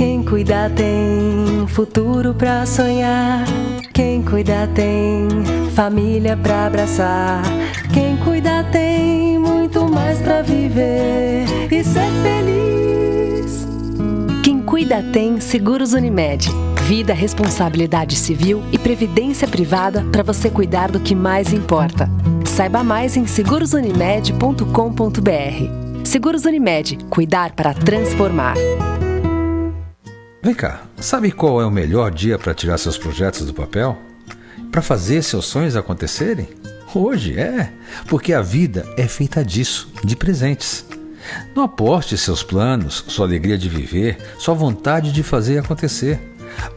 Quem cuida tem futuro pra sonhar. Quem cuida tem família pra abraçar. Quem cuida tem muito mais pra viver e ser feliz. Quem cuida tem Seguros Unimed. Vida, responsabilidade civil e previdência privada para você cuidar do que mais importa. Saiba mais em segurosunimed.com.br. Seguros Unimed. Cuidar para transformar. Vem cá, sabe qual é o melhor dia para tirar seus projetos do papel? Para fazer seus sonhos acontecerem? Hoje porque a vida é feita disso, de presentes. Não aposte seus planos, sua alegria de viver, sua vontade de fazer acontecer.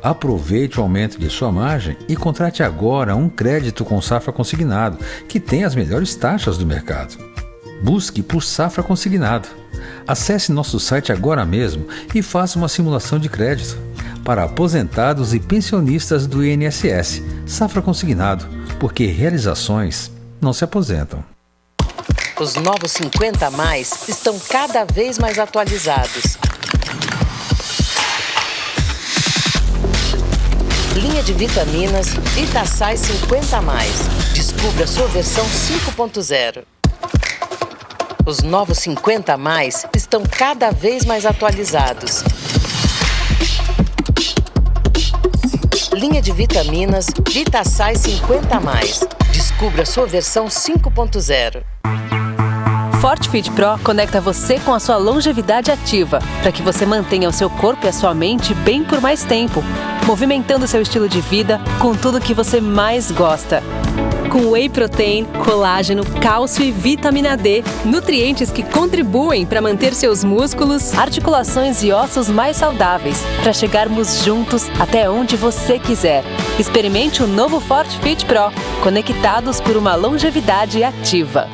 Aproveite o aumento de sua margem e contrate agora um crédito com Safra Consignado, que tem as melhores taxas do mercado. Busque por Safra Consignado. Acesse nosso site agora mesmo e faça uma simulação de crédito. Para aposentados e pensionistas do INSS, Safra Consignado, porque realizações não se aposentam. Os novos 50 a mais estão cada vez mais atualizados. Linha de vitaminas Vitasai 50 a mais. Descubra sua versão 5.0. Os novos 50 a mais estão cada vez mais atualizados. Linha de vitaminas Vitasai 50 a mais. Descubra sua versão 5.0. Fortefit Pro conecta você com a sua longevidade ativa, para que você mantenha o seu corpo e a sua mente bem por mais tempo, movimentando seu estilo de vida com tudo que você mais gosta. Com whey protein, colágeno, cálcio e vitamina D, nutrientes que contribuem para manter seus músculos, articulações e ossos mais saudáveis, para chegarmos juntos até onde você quiser. Experimente o novo Fortefit Pro, conectados por uma longevidade ativa.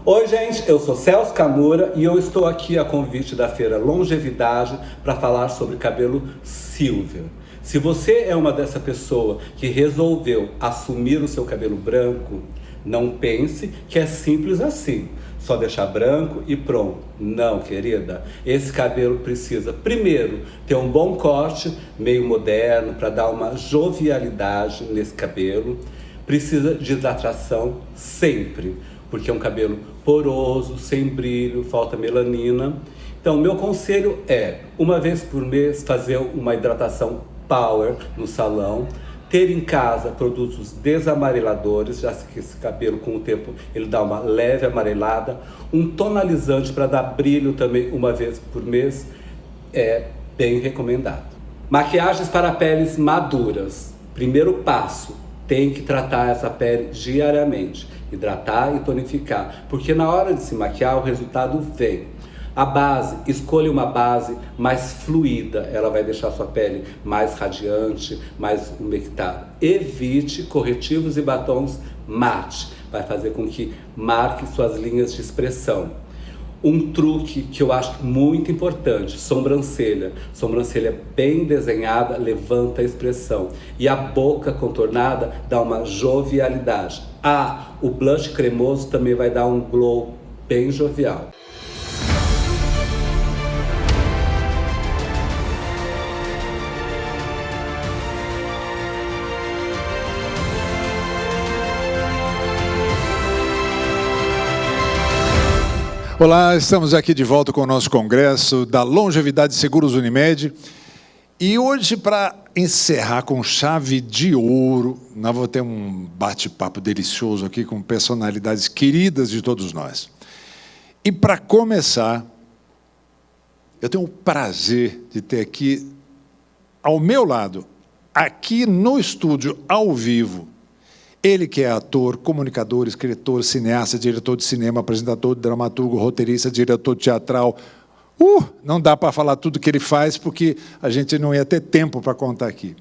Oi gente, eu sou Celso Camura e eu estou aqui a convite da Feira Longevidade para falar sobre cabelo silver. Se você é uma dessa pessoa que resolveu assumir o seu cabelo branco, não pense que é simples assim, só deixar branco e pronto. Não, querida, esse cabelo precisa primeiro ter um bom corte, meio moderno, para dar uma jovialidade nesse cabelo. Precisa de hidratação sempre, porque é um cabelo poroso, sem brilho, falta melanina. Então, meu conselho é, uma vez por mês, fazer uma hidratação power no salão, ter em casa produtos desamareladores, já que esse cabelo com o tempo ele dá uma leve amarelada, um tonalizante para dar brilho também uma vez por mês, é bem recomendado. Maquiagens para peles maduras. Primeiro passo, tem que tratar essa pele diariamente, hidratar e tonificar, porque na hora de se maquiar o resultado vem. A base, escolha uma base mais fluida, ela vai deixar sua pele mais radiante, mais umectada. Evite corretivos e batons mate, vai fazer com que marque suas linhas de expressão. Um truque que eu acho muito importante, sobrancelha. Sobrancelha bem desenhada levanta a expressão. E a boca contornada dá uma jovialidade. O blush cremoso também vai dar um glow bem jovial. Olá, estamos aqui de volta com o nosso congresso da Longevidade Seguros Unimed. E hoje, para encerrar com chave de ouro, nós vamos ter um bate-papo delicioso aqui com personalidades queridas de todos nós. E para começar, eu tenho o prazer de ter aqui, ao meu lado, aqui no estúdio, ao vivo, ele que é ator, comunicador, escritor, cineasta, diretor de cinema, apresentador, dramaturgo, roteirista, diretor teatral, Não dá para falar tudo que ele faz, porque a gente não ia ter tempo para contar aqui.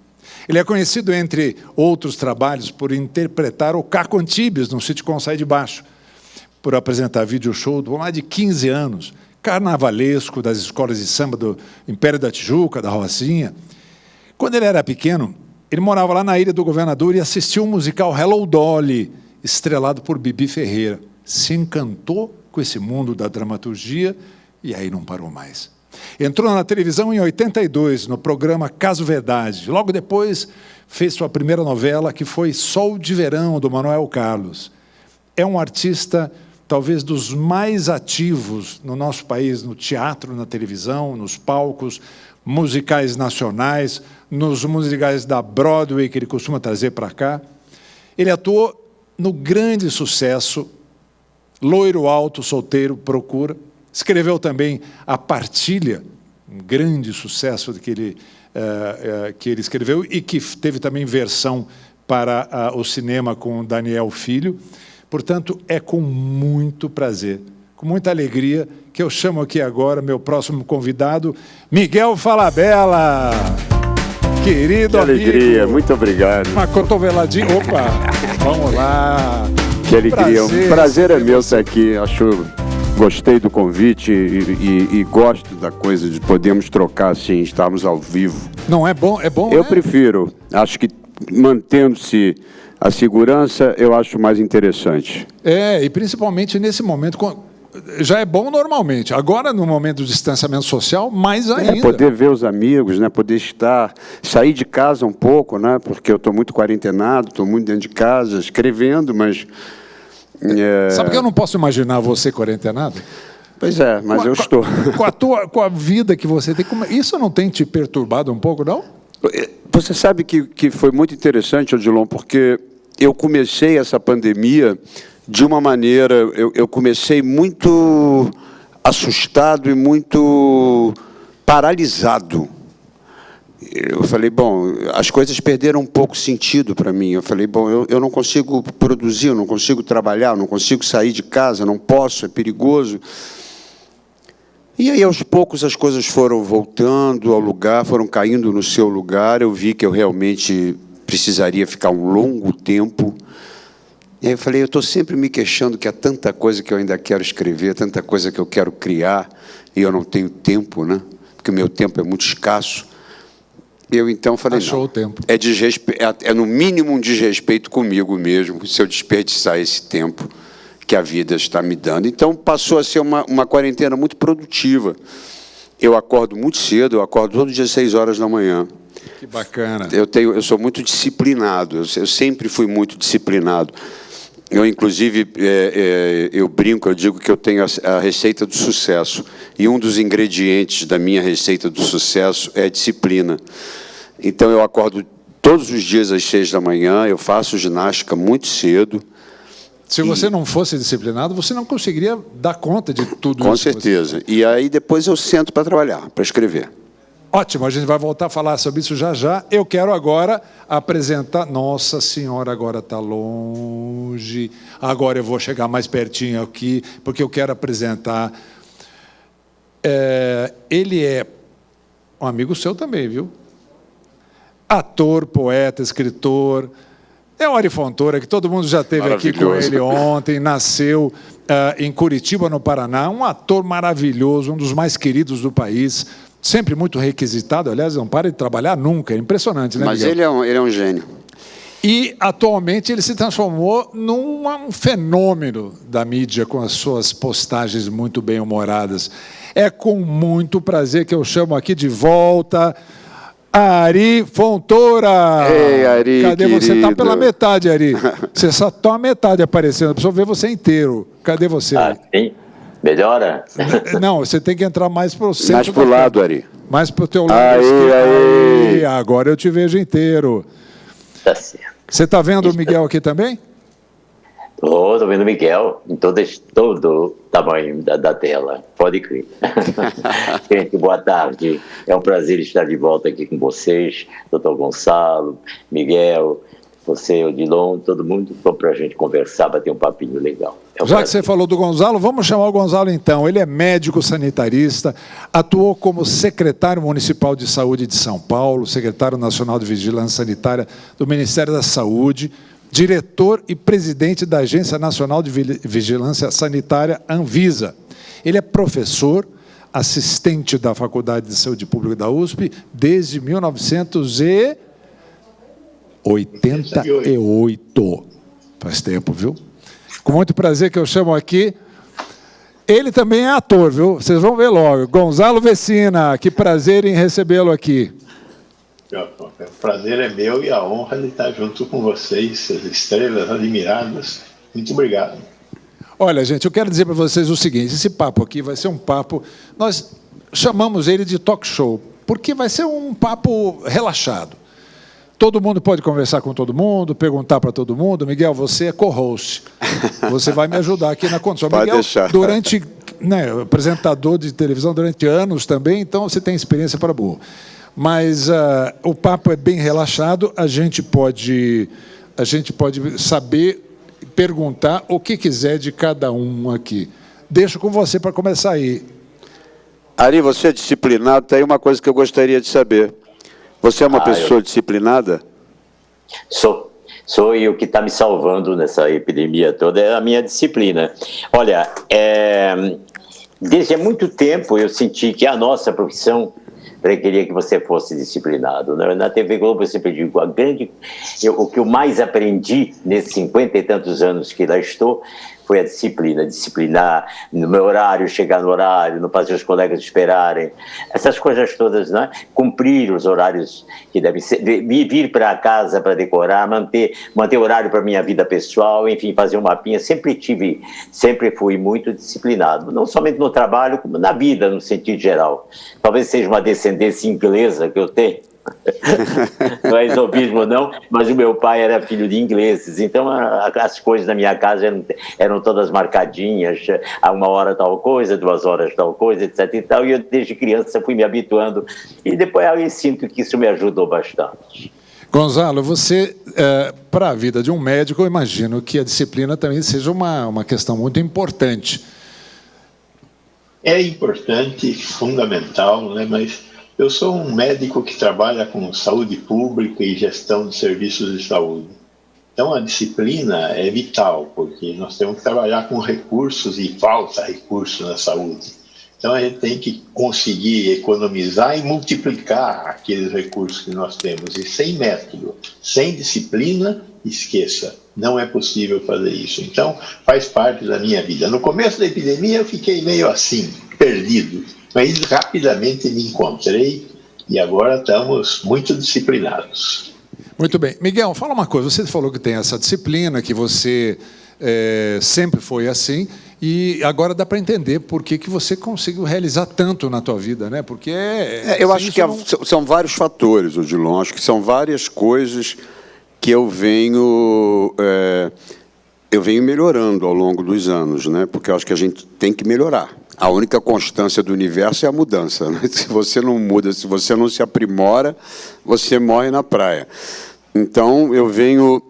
Ele é conhecido, entre outros trabalhos, por interpretar o Caco Antibes no sitcom Sai de Baixo, por apresentar vídeo show por mais de 15 anos, carnavalesco das escolas de samba do Império da Tijuca, da Rocinha. Quando ele era pequeno, ele morava lá na Ilha do Governador e assistiu o musical Hello Dolly, estrelado por Bibi Ferreira. Se encantou com esse mundo da dramaturgia e aí não parou mais. Entrou na televisão em 82, no programa Caso Verdade. Logo depois, fez sua primeira novela, que foi Sol de Verão, do Manuel Carlos. É um artista, talvez, dos mais ativos no nosso país, no teatro, na televisão, nos palcos, musicais nacionais, nos musicais da Broadway, que ele costuma trazer para cá. Ele atuou no grande sucesso Loiro Alto, Solteiro, Procura. Escreveu também A Partilha, um grande sucesso que ele escreveu e que teve também versão para o cinema com Daniel Filho. Portanto, é com muito prazer, com muita alegria, que eu chamo aqui agora meu próximo convidado, Miguel Falabella. Querido que amigo. Alegria, muito obrigado. Uma cotoveladinha. Opa, vamos lá. Que alegria, um prazer é meu estar aqui. Gostei do convite e gosto da coisa de podermos trocar assim, estarmos ao vivo. Não é bom? É bom, Eu prefiro. Acho que mantendo-se a segurança, eu acho mais interessante. E principalmente nesse momento, já é bom normalmente. Agora, no momento do distanciamento social, mais ainda. Poder ver os amigos, né? Poder sair de casa um pouco, né? Porque eu estou muito quarentenado, estou muito dentro de casa, escrevendo, mas... Sabe que eu não posso imaginar você quarentenado? Pois é, mas eu estou. Com a vida que você tem, isso não tem te perturbado um pouco, não? Você sabe que foi muito interessante, Odilon, porque eu comecei essa pandemia de uma maneira... Eu comecei muito assustado e muito paralisado. Eu falei, bom, as coisas perderam um pouco sentido para mim. Eu falei, bom, eu não consigo produzir, eu não consigo trabalhar, eu não consigo sair de casa, não posso, é perigoso. E aí, aos poucos, as coisas foram voltando ao lugar, foram caindo no seu lugar. Eu vi que eu realmente precisaria ficar um longo tempo. E aí eu falei, eu estou sempre me queixando que há tanta coisa que eu ainda quero escrever, tanta coisa que eu quero criar, e eu não tenho tempo, né? Porque o meu tempo é muito escasso. Eu, então, falei, Achou o tempo. É no mínimo um desrespeito comigo mesmo, se eu desperdiçar esse tempo que a vida está me dando. Então, passou a ser uma quarentena muito produtiva. Eu acordo muito cedo, eu acordo todo dia às 6 horas da manhã. Que bacana. Eu sou muito disciplinado, eu sempre fui muito disciplinado. Eu, inclusive, eu brinco, eu digo que eu tenho a receita do sucesso. E um dos ingredientes da minha receita do sucesso é a disciplina. Então, eu acordo todos os dias às 6 da manhã, eu faço ginástica muito cedo. Se você não fosse disciplinado, você não conseguiria dar conta de tudo isso. Com certeza. E aí, depois eu sento para trabalhar, para escrever. Ótimo, a gente vai voltar a falar sobre isso já já. Eu quero agora apresentar... Nossa Senhora, agora está longe. Agora eu vou chegar mais pertinho aqui, porque eu quero apresentar... Ele é um amigo seu também, viu? Ator, poeta, escritor. É o Ari Fontoura, que todo mundo já esteve aqui com ele ontem. Nasceu em Curitiba, no Paraná. Um ator maravilhoso, um dos mais queridos do país. Sempre muito requisitado, aliás, não para de trabalhar nunca, é impressionante, né, Mas Miguel? ele é um gênio. E, atualmente, ele se transformou num fenômeno da mídia, com as suas postagens muito bem-humoradas. É com muito prazer que eu chamo aqui de volta Ari Fontoura. Ei, Ari, cadê querido? Você? Está pela metade, Ari. Você só está a metade aparecendo, preciso ver você inteiro. Cadê você? Sim. Melhora? Não, você tem que entrar mais para o centro. Mais para o lado, Ari. Mais para o teu lado. Aí, agora eu te vejo inteiro. Tá certo. Você está vendo o Miguel aqui também? Estou vendo o Miguel em todo o tamanho da tela. Pode crer. Gente, boa tarde. É um prazer estar de volta aqui com vocês. Dr. Gonçalo, Miguel, você, Odilon, todo mundo, para a gente conversar, bater um papinho legal. Já que você falou do Gonzalo, vamos chamar o Gonzalo então. Ele é médico sanitarista, atuou como secretário municipal de saúde de São Paulo, secretário nacional de vigilância sanitária do Ministério da Saúde, diretor e presidente da Agência Nacional de Vigilância Sanitária, Anvisa. Ele é professor, assistente da Faculdade de Saúde Pública da USP desde 1988. Faz tempo, viu? Com muito prazer que eu chamo aqui. Ele também é ator, viu? Vocês vão ver logo. Gonzalo Vecina, que prazer em recebê-lo aqui. O prazer é meu e a honra de estar junto com vocês, as estrelas admiradas. Muito obrigado. Olha, gente, eu quero dizer para vocês o seguinte, esse papo aqui vai ser um papo, nós chamamos ele de talk show, porque vai ser um papo relaxado. Todo mundo pode conversar com todo mundo, perguntar para todo mundo. Miguel, você é co-host. Você vai me ajudar aqui na condução. Pode Miguel, deixar. durante, apresentador de televisão durante anos também, então você tem experiência para burro. Mas o papo é bem relaxado, a gente pode saber perguntar o que quiser de cada um aqui. Deixo com você para começar aí. Ari, você é disciplinado, tem uma coisa que eu gostaria de saber. Você é uma pessoa disciplinada? Sou, e o que está me salvando nessa epidemia toda é a minha disciplina. Olha, desde há muito tempo eu senti que a nossa profissão requeria que você fosse disciplinado. Na TV Globo eu sempre digo, o que eu mais aprendi nesses 50 e tantos anos que lá estou foi a disciplina, disciplinar no meu horário, chegar no horário, não fazer os colegas esperarem, essas coisas todas, né? Cumprir os horários que devem ser, vir para casa para decorar, manter horário para minha vida pessoal, enfim, fazer um mapinha. Sempre fui muito disciplinado, não somente no trabalho, como na vida, no sentido geral. Talvez seja uma descendência inglesa que eu tenho. Não é snobismo não, mas o meu pai era filho de ingleses, então as coisas da minha casa eram todas marcadinhas, a 1 hora tal coisa, 2 horas tal coisa, etc e tal, e eu desde criança fui me habituando, e depois eu sinto que isso me ajudou bastante. Gonzalo, você, para a vida de um médico, eu imagino que a disciplina também seja uma questão muito importante. É importante, fundamental, né? Mas eu sou um médico que trabalha com saúde pública e gestão de serviços de saúde. Então, a disciplina é vital, porque nós temos que trabalhar com recursos e falta recursos na saúde. Então, a gente tem que conseguir economizar e multiplicar aqueles recursos que nós temos. E sem método, sem disciplina, esqueça. Não é possível fazer isso. Então, faz parte da minha vida. No começo da epidemia, eu fiquei meio assim, perdido. Mas rapidamente me encontrei e agora estamos muito disciplinados. Muito bem. Miguel, fala uma coisa. Você falou que tem essa disciplina, que você sempre foi assim, e agora dá para entender por que você conseguiu realizar tanto na tua vida, né? Porque eu acho que são vários fatores, Odilon. Acho que são várias coisas que eu venho melhorando ao longo dos anos, né? Porque eu acho que a gente tem que melhorar. A única constância do universo é a mudança, né? Se você não muda, se você não se aprimora, você morre na praia. Então, eu venho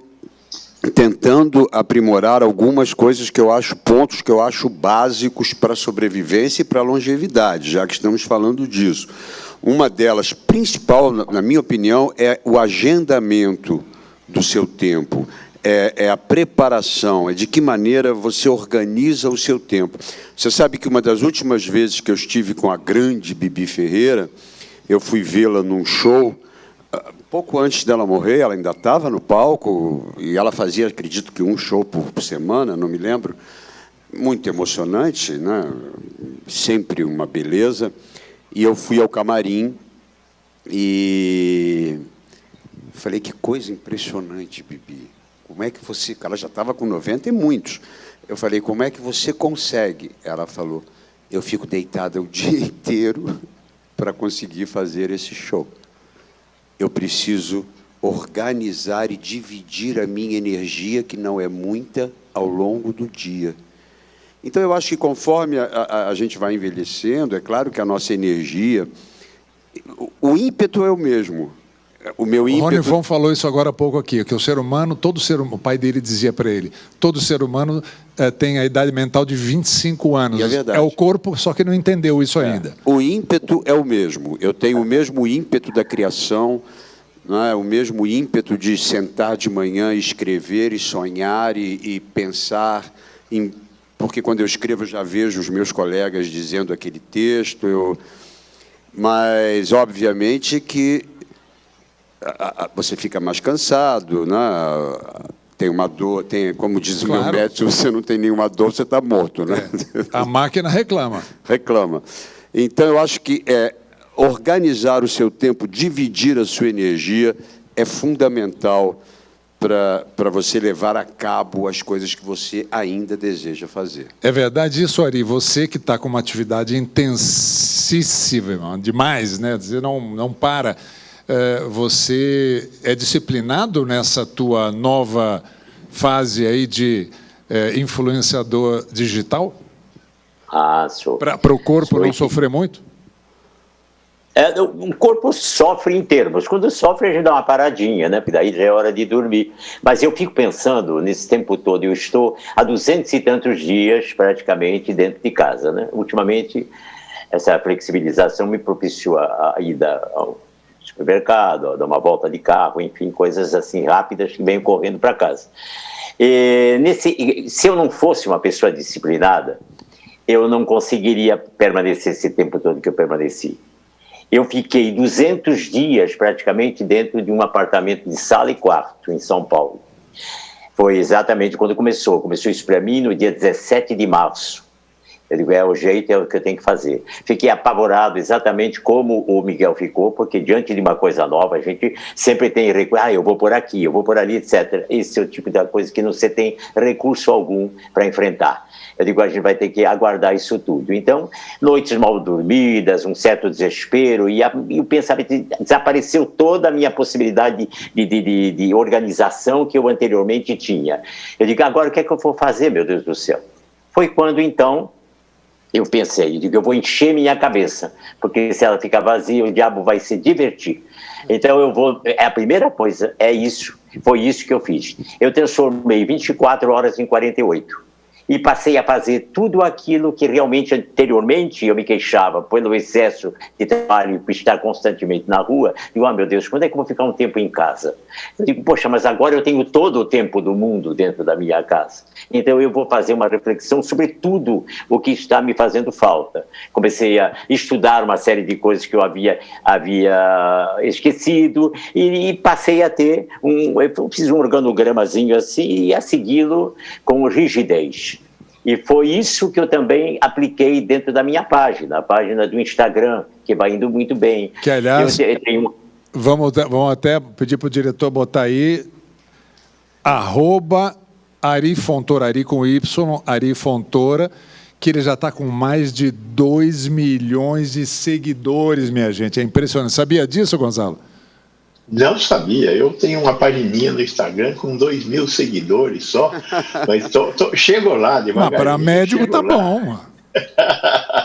tentando aprimorar algumas coisas que eu acho, pontos que eu acho básicos para a sobrevivência e para a longevidade, já que estamos falando disso. Uma delas, principal, na minha opinião, é o agendamento do seu tempo. É a preparação, é de que maneira você organiza o seu tempo. Você sabe que uma das últimas vezes que eu estive com a grande Bibi Ferreira, eu fui vê-la num show, pouco antes dela morrer, ela ainda estava no palco, e ela fazia, acredito que um show por semana, não me lembro, muito emocionante, né? Sempre uma beleza, e eu fui ao camarim, e falei, que coisa impressionante, Bibi. Como é que você... Ela já estava com 90 e muitos. Eu falei, como é que você consegue? Ela falou, eu fico deitada o dia inteiro para conseguir fazer esse show. Eu preciso organizar e dividir a minha energia, que não é muita, ao longo do dia. Então, eu acho que conforme a gente vai envelhecendo, é claro que a nossa energia... O ímpeto é o mesmo. o meu ímpeto... O Ronivon falou isso agora há pouco aqui, que o ser humano, o pai dele dizia para ele, todo ser humano tem a idade mental de 25 anos. E é verdade. É o corpo, só que não entendeu isso ainda. O ímpeto é o mesmo. Eu tenho o mesmo ímpeto da criação, não é? O mesmo ímpeto de sentar de manhã, escrever e sonhar e pensar em... Porque quando eu escrevo, eu já vejo os meus colegas dizendo aquele texto. Mas, obviamente, que você fica mais cansado, né? Tem uma dor, como diz o meu médico, se você não tem nenhuma dor, você está morto, né? A máquina reclama. Reclama. Então, eu acho que organizar o seu tempo, dividir a sua energia é fundamental para você levar a cabo as coisas que você ainda deseja fazer. É verdade isso, Ari? Você que está com uma atividade intensíssima, demais, né? Você não para. Você é disciplinado nessa tua nova fase aí de influenciador digital? Sou. Para o corpo não sofrer muito? O corpo sofre em termos. Quando sofre, a gente dá uma paradinha, né? Porque daí já é hora de dormir. Mas eu fico pensando, nesse tempo todo, eu estou há 200 e tantos dias, praticamente, dentro de casa, né? Ultimamente, essa flexibilização me propiciou a ida ao supermercado, a dar uma volta de carro, enfim, coisas assim rápidas que venho correndo para casa. Se eu não fosse uma pessoa disciplinada, eu não conseguiria permanecer esse tempo todo que eu permaneci. Eu fiquei 200 dias praticamente dentro de um apartamento de sala e quarto em São Paulo. Foi exatamente quando começou. Começou isso para mim no dia 17 de março. Eu digo, o jeito, é o que eu tenho que fazer. Fiquei apavorado exatamente como o Miguel ficou, porque diante de uma coisa nova, a gente sempre tem recurso, eu vou por aqui, eu vou por ali, etc. Esse é o tipo de coisa que não se tem recurso algum para enfrentar. Eu digo, a gente vai ter que aguardar isso tudo. Então, noites mal dormidas, um certo desespero, e o pensamento, desapareceu toda a minha possibilidade de organização que eu anteriormente tinha. Eu digo, agora o que é que eu vou fazer, meu Deus do céu? Foi quando, então, eu pensei, eu vou encher minha cabeça, porque se ela ficar vazia, o diabo vai se divertir. Então a primeira coisa é isso, foi isso que eu fiz. Eu transformei 24 horas em 48. E passei a fazer tudo aquilo que realmente anteriormente eu me queixava pelo excesso de trabalho e por estar constantemente na rua. Digo, meu Deus, quando é que eu vou ficar um tempo em casa? Eu digo, poxa, mas agora eu tenho todo o tempo do mundo dentro da minha casa. Então eu vou fazer uma reflexão sobre tudo o que está me fazendo falta. Comecei a estudar uma série de coisas que eu havia esquecido e passei a ter eu fiz um organogramazinho assim e a segui-lo com rigidez. E foi isso que eu também apliquei dentro da minha página, a página do Instagram, que vai indo muito bem. Que, aliás, vamos até pedir para o diretor botar aí, @Ari Fontoura, Ari com Y, Ari Fontoura, que ele já está com mais de 2 milhões de seguidores, minha gente. É impressionante. Sabia disso, Gonzalo? Não sabia. Eu tenho uma pagininha no Instagram com 2.000 seguidores só, mas chego lá devagarinho. Para médico tá bom.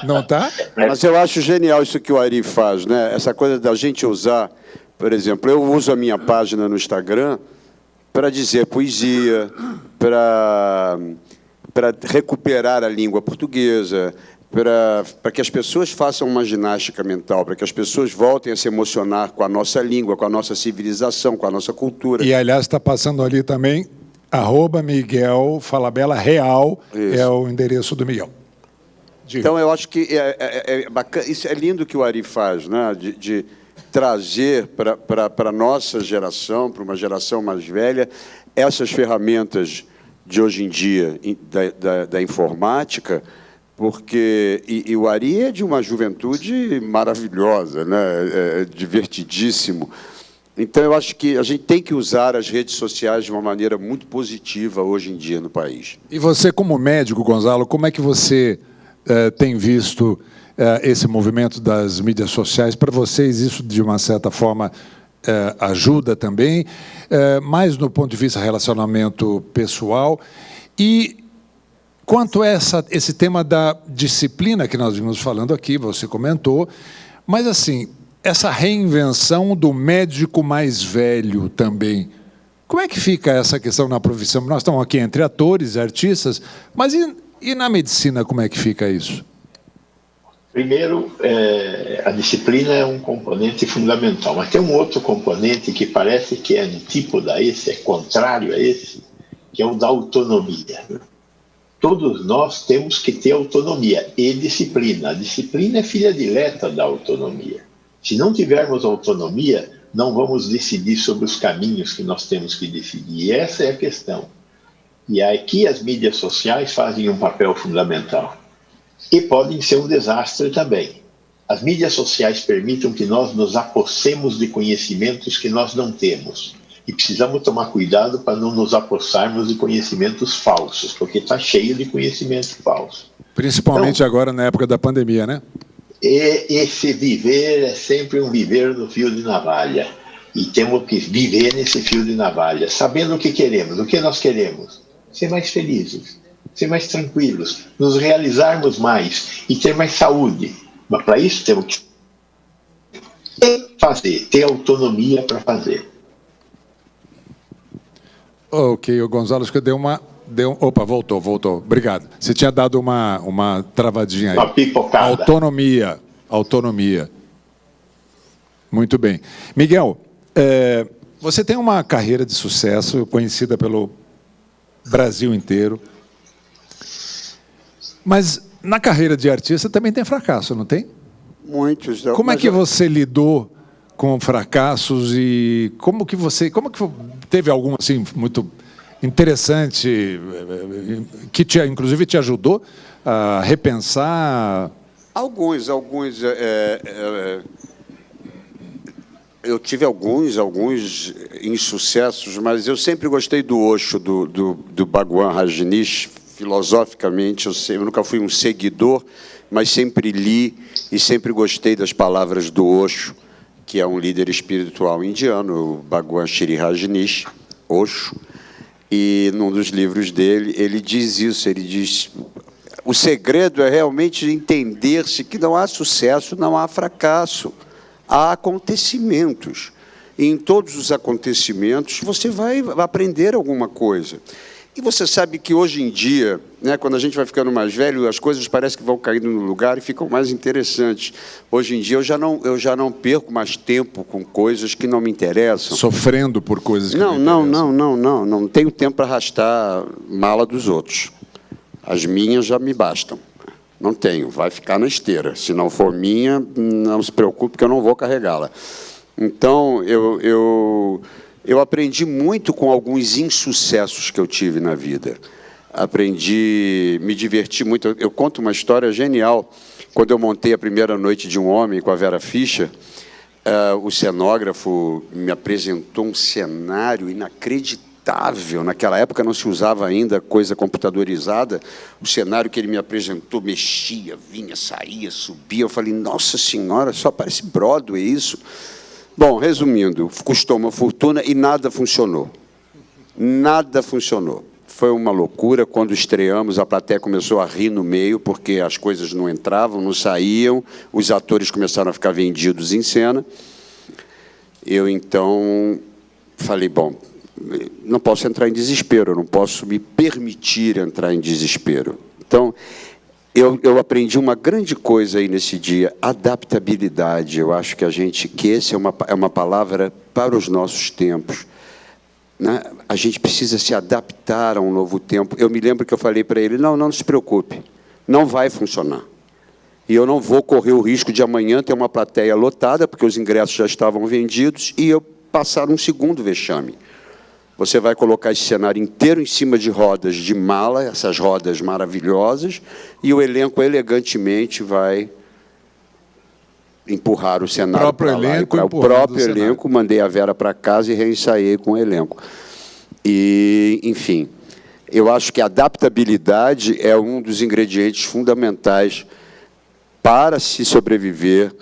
Não tá? Mas eu acho genial isso que o Ari faz, né? Essa coisa da gente usar, por exemplo, eu uso a minha página no Instagram para dizer poesia, para recuperar a língua portuguesa, para que as pessoas façam uma ginástica mental, para que as pessoas voltem a se emocionar com a nossa língua, com a nossa civilização, com a nossa cultura. E, aliás, está passando ali também, @Miguel Falabella Real, isso. É o endereço do Miguel. Diga. Então, eu acho que é bacana, isso é lindo que o Ari faz, né? De trazer para a nossa geração, para uma geração mais velha, essas ferramentas de hoje em dia da informática, porque e o Ari é de uma juventude maravilhosa, né? É divertidíssimo. Então, eu acho que a gente tem que usar as redes sociais de uma maneira muito positiva hoje em dia no país. E você, como médico, Gonzalo, como é que você tem visto esse movimento das mídias sociais? Para vocês, isso, de uma certa forma, ajuda também, mais no ponto de vista relacionamento pessoal. E quanto a esse tema da disciplina que nós vimos falando aqui, você comentou, mas assim, essa reinvenção do médico mais velho também. Como é que fica essa questão na profissão? Nós estamos aqui entre atores, artistas, mas e na medicina, como é que fica isso? Primeiro, a disciplina é um componente fundamental, mas tem um outro componente que parece que é antípoda a esse, é contrário a esse, que é o da autonomia. Todos nós temos que ter autonomia e disciplina. A disciplina é filha dileta da autonomia. Se não tivermos autonomia, não vamos decidir sobre os caminhos que nós temos que decidir. E essa é a questão. E aqui as mídias sociais fazem um papel fundamental. E podem ser um desastre também. As mídias sociais permitem que nós nos apossemos de conhecimentos que nós não temos. E precisamos tomar cuidado para não nos apossarmos de conhecimentos falsos, porque está cheio de conhecimento falso. Principalmente então, agora na época da pandemia, né? Esse viver é sempre um viver no fio de navalha. E temos que viver nesse fio de navalha, sabendo o que queremos. O que nós queremos? Ser mais felizes, ser mais tranquilos, nos realizarmos mais e ter mais saúde. Mas para isso temos que fazer, ter autonomia para fazer. Ok, o Gonzalo, acho que opa, voltou. Obrigado. Você tinha dado uma travadinha aí. Uma pipocada. Autonomia. Muito bem. Miguel, você tem uma carreira de sucesso conhecida pelo Brasil inteiro. Mas na carreira de artista também tem fracasso, não tem? Muitos. Como é que você lidou com fracassos e como que teve algum assim muito interessante que inclusive te ajudou a repensar? Alguns. Eu tive alguns insucessos, mas eu sempre gostei do Osho, do Bhagwan Rajneesh. Filosoficamente, eu nunca fui um seguidor, mas sempre li e sempre gostei das palavras do Osho, que é um líder espiritual indiano, o Bhagwan Shree Rajneesh, Osho, e num dos livros dele, ele diz isso, ele diz, o segredo é realmente entender-se que não há sucesso, não há fracasso, há acontecimentos, e em todos os acontecimentos você vai aprender alguma coisa. E você sabe que hoje em dia, né, quando a gente vai ficando mais velho, as coisas parecem que vão caindo no lugar e ficam mais interessantes. Hoje em dia eu já não perco mais tempo com coisas que não me interessam. Sofrendo por coisas que não me interessam. Não tenho tempo para arrastar mala dos outros. As minhas já me bastam. Não tenho, vai ficar na esteira. Se não for minha, não se preocupe que eu não vou carregá-la. Então, eu aprendi muito com alguns insucessos que eu tive na vida. Me diverti muito. Eu conto uma história genial. Quando eu montei a primeira noite de um homem com a Vera Fischer, o cenógrafo me apresentou um cenário inacreditável. Naquela época não se usava ainda coisa computadorizada. O cenário que ele me apresentou mexia, vinha, saía, subia. Eu falei, nossa senhora, só parece Broadway isso. Bom, resumindo, custou uma fortuna e nada funcionou. Nada funcionou. Foi uma loucura. Quando estreamos, a plateia começou a rir no meio, porque as coisas não entravam, não saíam, os atores começaram a ficar vendidos em cena. Eu, então, falei, bom, não posso entrar em desespero, não posso me permitir entrar em desespero. Então, eu aprendi uma grande coisa aí nesse dia, adaptabilidade. Eu acho que essa é uma palavra para os nossos tempos. Né? A gente precisa se adaptar a um novo tempo. Eu me lembro que eu falei para ele, não se preocupe, não vai funcionar. E eu não vou correr o risco de amanhã ter uma plateia lotada, porque os ingressos já estavam vendidos, e eu passar um segundo vexame. Você vai colocar esse cenário inteiro em cima de rodas de mala, essas rodas maravilhosas, e o elenco elegantemente vai empurrar o cenário para lá. O próprio elenco, mandei a Vera para casa e reensaiei com o elenco. E, enfim, eu acho que a adaptabilidade é um dos ingredientes fundamentais para se sobreviver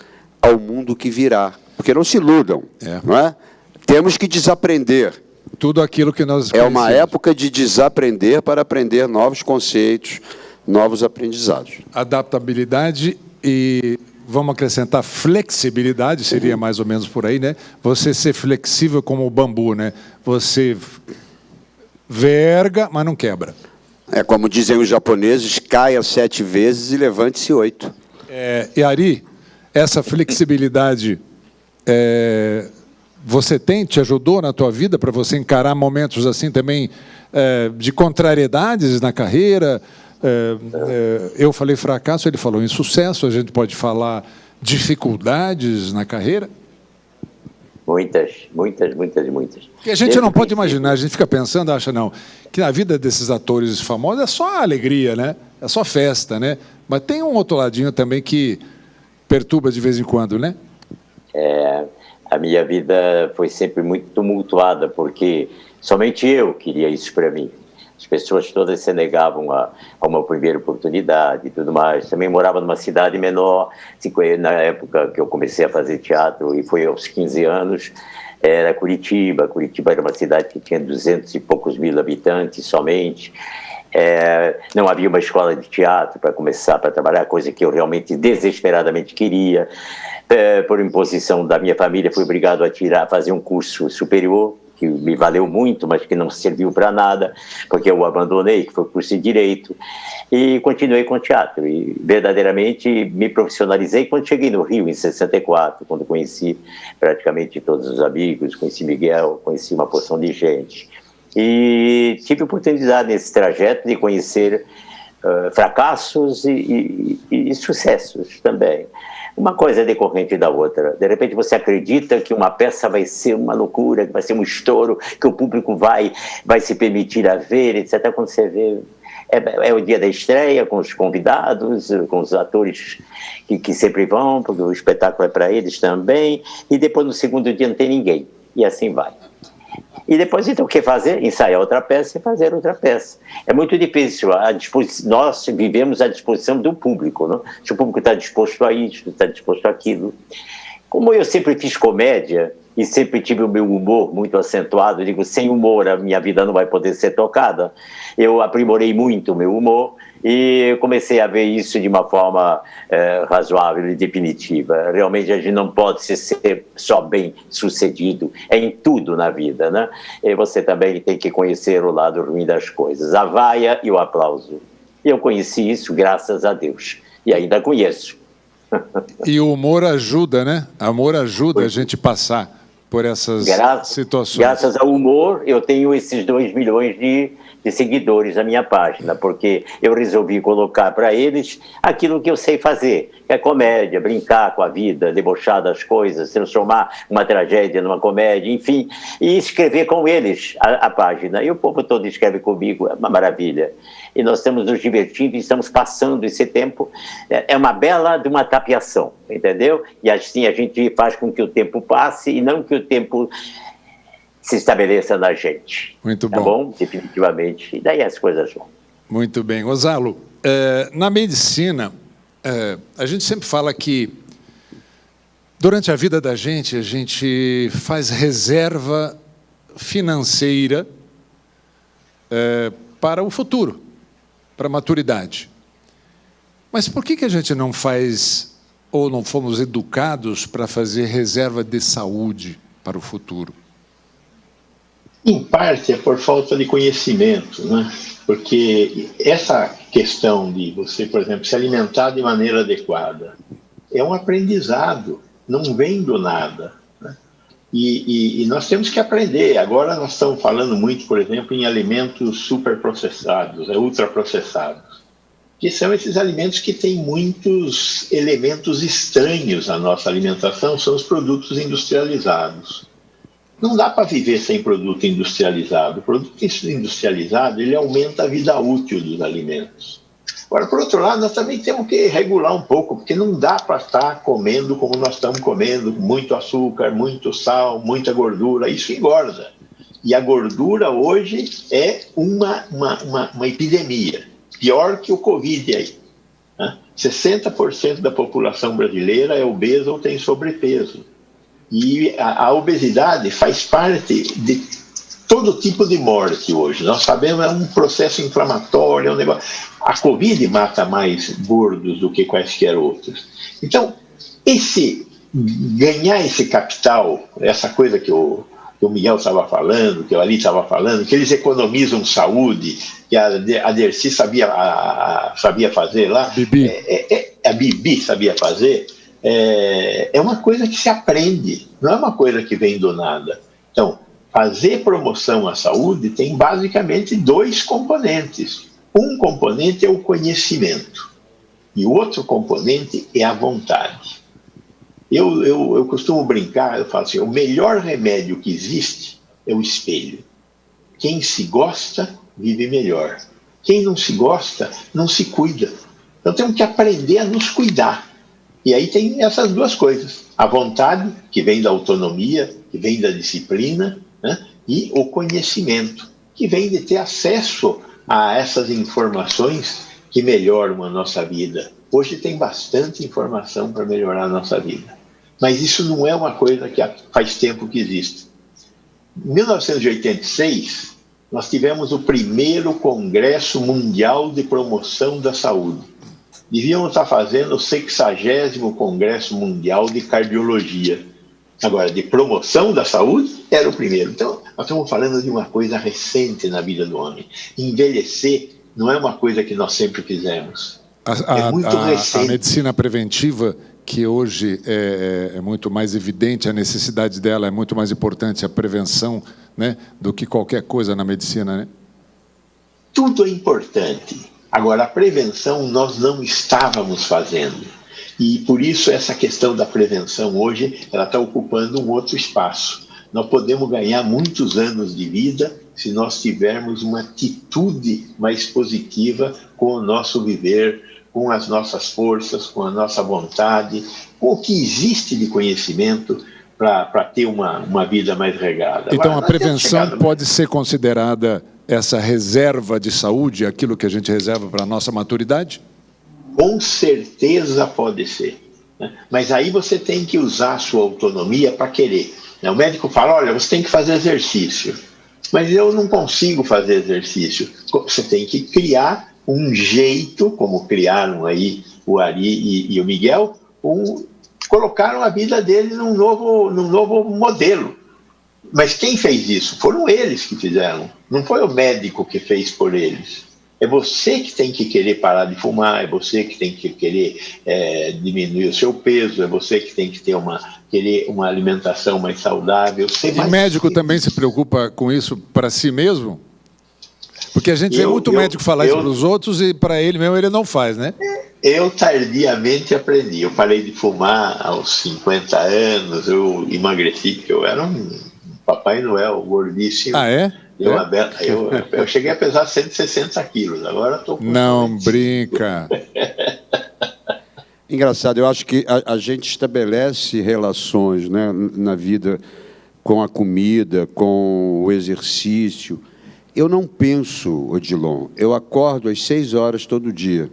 ao mundo que virá. Porque não se iludam, não é? Temos que desaprender. Tudo aquilo que nós conhecemos. É uma época de desaprender para aprender novos conceitos, novos aprendizados. Adaptabilidade, e vamos acrescentar flexibilidade, seria mais ou menos por aí, né? Você ser flexível como o bambu, né? Você verga, mas não quebra. É como dizem os japoneses, caia 7 vezes e levante-se 8. E Ari, essa flexibilidade você te ajudou na tua vida para você encarar momentos assim também de contrariedades na carreira? Eu falei fracasso, ele falou insucesso, a gente pode falar dificuldades na carreira? Muitas. Que a gente não pode imaginar, a gente fica pensando, acha não, que na vida desses atores famosos é só alegria, né? É só festa, né? Mas tem um outro ladinho também que perturba de vez em quando, né? A minha vida foi sempre muito tumultuada, porque somente eu queria isso para mim. As pessoas todas se negavam a uma primeira oportunidade e tudo mais. Também morava numa cidade menor, na época que eu comecei a fazer teatro, e foi aos 15 anos, era Curitiba. Curitiba era uma cidade que tinha 200 e poucos mil habitantes somente. Não havia uma escola de teatro para começar, para trabalhar, coisa que eu realmente desesperadamente queria. Por imposição da minha família, fui obrigado a fazer um curso superior, que me valeu muito, mas que não serviu para nada, porque eu abandonei, que foi o curso de Direito, e continuei com teatro. E verdadeiramente me profissionalizei quando cheguei no Rio, em 64, quando conheci praticamente todos os amigos, conheci Miguel, conheci uma porção de gente. E tive a oportunidade nesse trajeto de conhecer fracassos e sucessos também. Uma coisa é decorrente da outra. De repente você acredita que uma peça vai ser uma loucura, que vai ser um estouro, que o público vai se permitir a ver, etc. Quando você vê, é o dia da estreia, com os convidados, com os atores que sempre vão, porque o espetáculo é para eles também, e depois no segundo dia não tem ninguém, e assim vai. E depois, então, o que fazer? Ensaiar outra peça e fazer outra peça. É muito difícil. Nós vivemos à disposição do público, não? Se o público está disposto a isso, está disposto àquilo. Como eu sempre fiz comédia e sempre tive o meu humor muito acentuado, eu digo, sem humor a minha vida não vai poder ser tocada. Eu aprimorei muito o meu humor e comecei a ver isso de uma forma razoável e definitiva. Realmente a gente não pode ser só bem sucedido em tudo na vida, né? E você também tem que conhecer o lado ruim das coisas, a vaia e o aplauso. E eu conheci isso graças a Deus, e ainda conheço. E o humor ajuda, né? O humor ajuda a gente passar por essas situações. Graças ao humor, eu tenho esses 2 milhões de seguidores na minha página, porque eu resolvi colocar para eles aquilo que eu sei fazer, que é comédia, brincar com a vida, debochar das coisas, transformar uma tragédia numa comédia, enfim, e escrever com eles a página. E o povo todo escreve comigo, é uma maravilha. E nós estamos nos divertindo e estamos passando esse tempo. É uma bela de uma tapeação, entendeu? E assim a gente faz com que o tempo passe e não que o tempo se estabeleça na gente. Muito bom. Tá bom? Definitivamente. E daí as coisas vão. Muito bem. Gonzalo, na medicina, a gente sempre fala que durante a vida da gente, a gente faz reserva financeira para o futuro, para a maturidade. Mas por que a gente não faz, ou não fomos educados para fazer reserva de saúde para o futuro? Em parte é por falta de conhecimento, né? Porque essa questão de você, por exemplo, se alimentar de maneira adequada é um aprendizado, não vem do nada, né? E nós temos que aprender. Agora nós estamos falando muito, por exemplo, em alimentos superprocessados, ultraprocessados, que são esses alimentos que têm muitos elementos estranhos à nossa alimentação, são os produtos industrializados. Não dá para viver sem produto industrializado. O produto industrializado, ele aumenta a vida útil dos alimentos. Agora, por outro lado, nós também temos que regular um pouco, porque não dá para estar comendo como nós estamos comendo, muito açúcar, muito sal, muita gordura, isso engorda. E a gordura hoje é uma epidemia, pior que o Covid aí, né? 60% da população brasileira é obesa ou tem sobrepeso. E a obesidade faz parte de todo tipo de morte hoje. Nós sabemos, é um processo inflamatório, é um negócio. A Covid mata mais gordos do que quaisquer outros. Então, ganhar esse capital, essa coisa que o Miguel estava falando, que o Ali estava falando, que eles economizam saúde, que a Dercy sabia fazer lá, a Bibi sabia fazer, é uma coisa que se aprende, não é uma coisa que vem do nada. Então, fazer promoção à saúde tem basicamente 2 componentes. Um componente é o conhecimento e o outro componente é a vontade. Eu costumo brincar, eu falo assim, o melhor remédio que existe é o espelho. Quem se gosta, vive melhor. Quem não se gosta, não se cuida. Então temos que aprender a nos cuidar. E aí tem essas 2 coisas. A vontade, que vem da autonomia, que vem da disciplina, né? E o conhecimento, que vem de ter acesso a essas informações que melhoram a nossa vida. Hoje tem bastante informação para melhorar a nossa vida. Mas isso não é uma coisa que faz tempo que existe. Em 1986, nós tivemos o primeiro Congresso Mundial de Promoção da Saúde. Devíamos estar fazendo o 60º Congresso Mundial de Cardiologia. Agora, de promoção da saúde, era o primeiro. Então, nós estamos falando de uma coisa recente na vida do homem. Envelhecer não é uma coisa que nós sempre fizemos. É muito recente. A medicina preventiva, que hoje é muito mais evidente, a necessidade dela é muito mais importante, a prevenção, né, do que qualquer coisa na medicina, né? Tudo é importante. Agora, a prevenção nós não estávamos fazendo. E, por isso, essa questão da prevenção hoje ela está ocupando um outro espaço. Nós podemos ganhar muitos anos de vida se nós tivermos uma atitude mais positiva com o nosso viver, com as nossas forças, com a nossa vontade, com o que existe de conhecimento para ter uma vida mais regrada. Então, a prevenção pode ser considerada essa reserva de saúde, aquilo que a gente reserva para a nossa maturidade? Com certeza pode ser. Né? Mas aí você tem que usar a sua autonomia para querer. O médico fala, olha, você tem que fazer exercício. Mas eu não consigo fazer exercício. Você tem que criar um jeito, como criaram aí o Ari e o Miguel, colocaram a vida dele num novo modelo. Mas quem fez isso? Foram eles que fizeram. Não foi o médico que fez por eles. É você que tem que querer parar de fumar, é você que tem que querer diminuir o seu peso, é você que tem que querer uma alimentação mais saudável. E médico também se preocupa com isso para si mesmo? Porque a gente vê muito médico falar isso para os outros e para ele mesmo ele não faz, né? Eu tardiamente aprendi. Eu parei de fumar aos 50 anos, eu emagreci, porque eu era um Papai Noel gordíssimo. Ah, é? Eu cheguei a pesar 160 quilos, agora estou com... Não brinca. Engraçado, eu acho que a gente estabelece relações, né, na vida com a comida, com o exercício. Eu não penso, Odilon, eu acordo às 6 horas todo dia.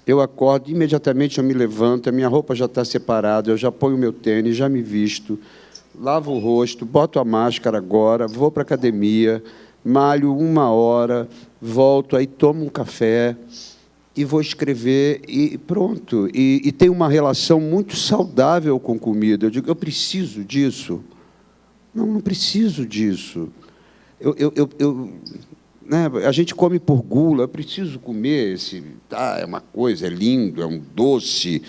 Eu acordo, imediatamente eu me levanto, a minha roupa já está separada, eu já ponho o meu tênis, já me visto, lavo o rosto, boto a máscara agora, vou para a academia, malho 1 hora, volto, aí tomo um café e vou escrever e pronto. E tenho uma relação muito saudável com comida. Eu digo, eu preciso disso? Não preciso disso. Né, a gente come por gula, eu preciso comer é uma coisa, é lindo, é um doce,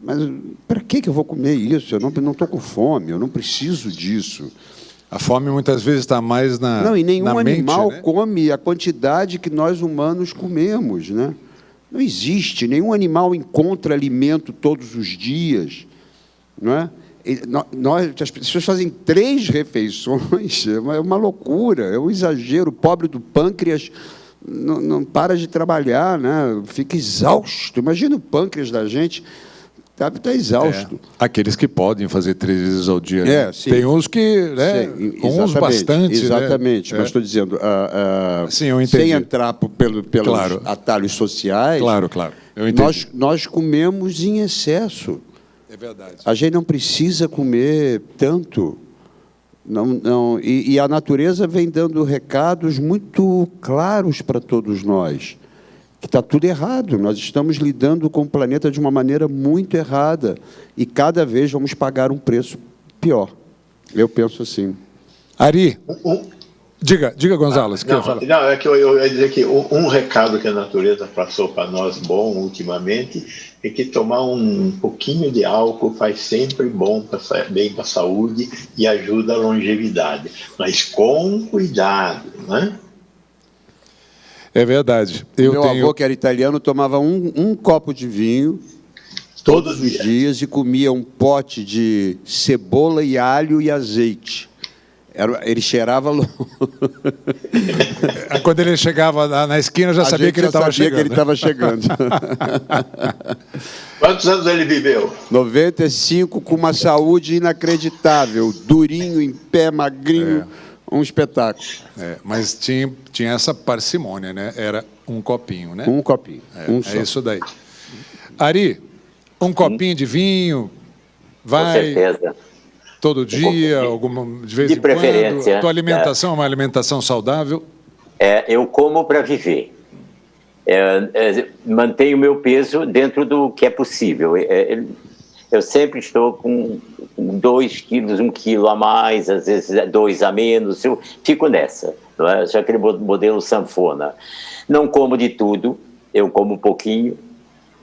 mas para que eu vou comer isso? Eu não estou com fome, eu não preciso disso. A fome muitas vezes está mais na mente. Não, e nenhum animal, né, come a quantidade que nós humanos comemos, né? Não existe, nenhum animal encontra alimento todos os dias, não é? As pessoas fazem 3 refeições, é uma loucura, é um exagero. O pobre do pâncreas não para de trabalhar, né? Fica exausto. Imagina o pâncreas da gente, está exausto. Aqueles que podem fazer 3 vezes ao dia. Né? Tem uns que... Né? Uns bastante. Exatamente, né? Mas estou dizendo, sim, eu entendi. Sem entrar pelos claro, atalhos sociais, claro, eu entendi. Nós comemos em excesso. É verdade. A gente não precisa comer tanto. E a natureza vem dando recados muito claros para todos nós. que está tudo errado. Nós estamos lidando com o planeta de uma maneira muito errada e cada vez vamos pagar um preço pior. Eu penso assim. Ari, diga Gonzalo, você quer falar? Não, é que eu ia dizer que um recado que a natureza passou para nós bom ultimamente é que tomar um pouquinho de álcool faz sempre bem para a saúde e ajuda a longevidade, mas com cuidado, né? É verdade. Meu avô, que era italiano, tomava um copo de vinho todos os dias e comia um pote de cebola e alho e azeite. Ele cheirava Quando ele chegava na esquina, já sabia que ele estava chegando. Quantos anos ele viveu? 95, com uma saúde inacreditável, durinho, em pé, magrinho, um espetáculo. Mas tinha essa parcimônia, né? Era um copinho, né? Um copinho. É isso daí. Ari, um copinho de vinho, vai... Com certeza. Todo dia, de vez em preferência. quando? Tua alimentação é uma alimentação saudável? Eu como para viver. Mantenho o meu peso dentro do que é possível. Eu sempre estou com 2 quilos, 1 quilo a mais, às vezes 2 a menos. Eu fico nessa. Não é? Já aquele modelo sanfona. Não como de tudo, eu como um pouquinho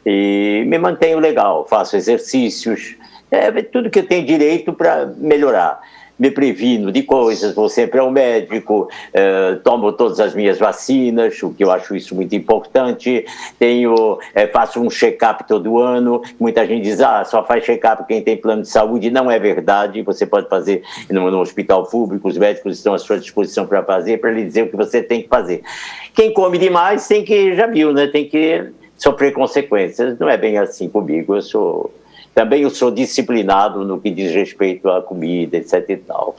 e me mantenho legal. Faço exercícios. Tudo que eu tenho direito para melhorar. Me previno de coisas, vou sempre ao médico, tomo todas as minhas vacinas, o que eu acho isso muito importante. Faço um check-up todo ano. Muita gente diz, só faz check-up quem tem plano de saúde. Não é verdade, você pode fazer no hospital público, os médicos estão à sua disposição para fazer, para lhe dizer o que você tem que fazer. Quem come demais tem que, já viu, né? Tem que sofrer consequências. Não é bem assim comigo, Também eu sou disciplinado no que diz respeito à comida, etc. e tal.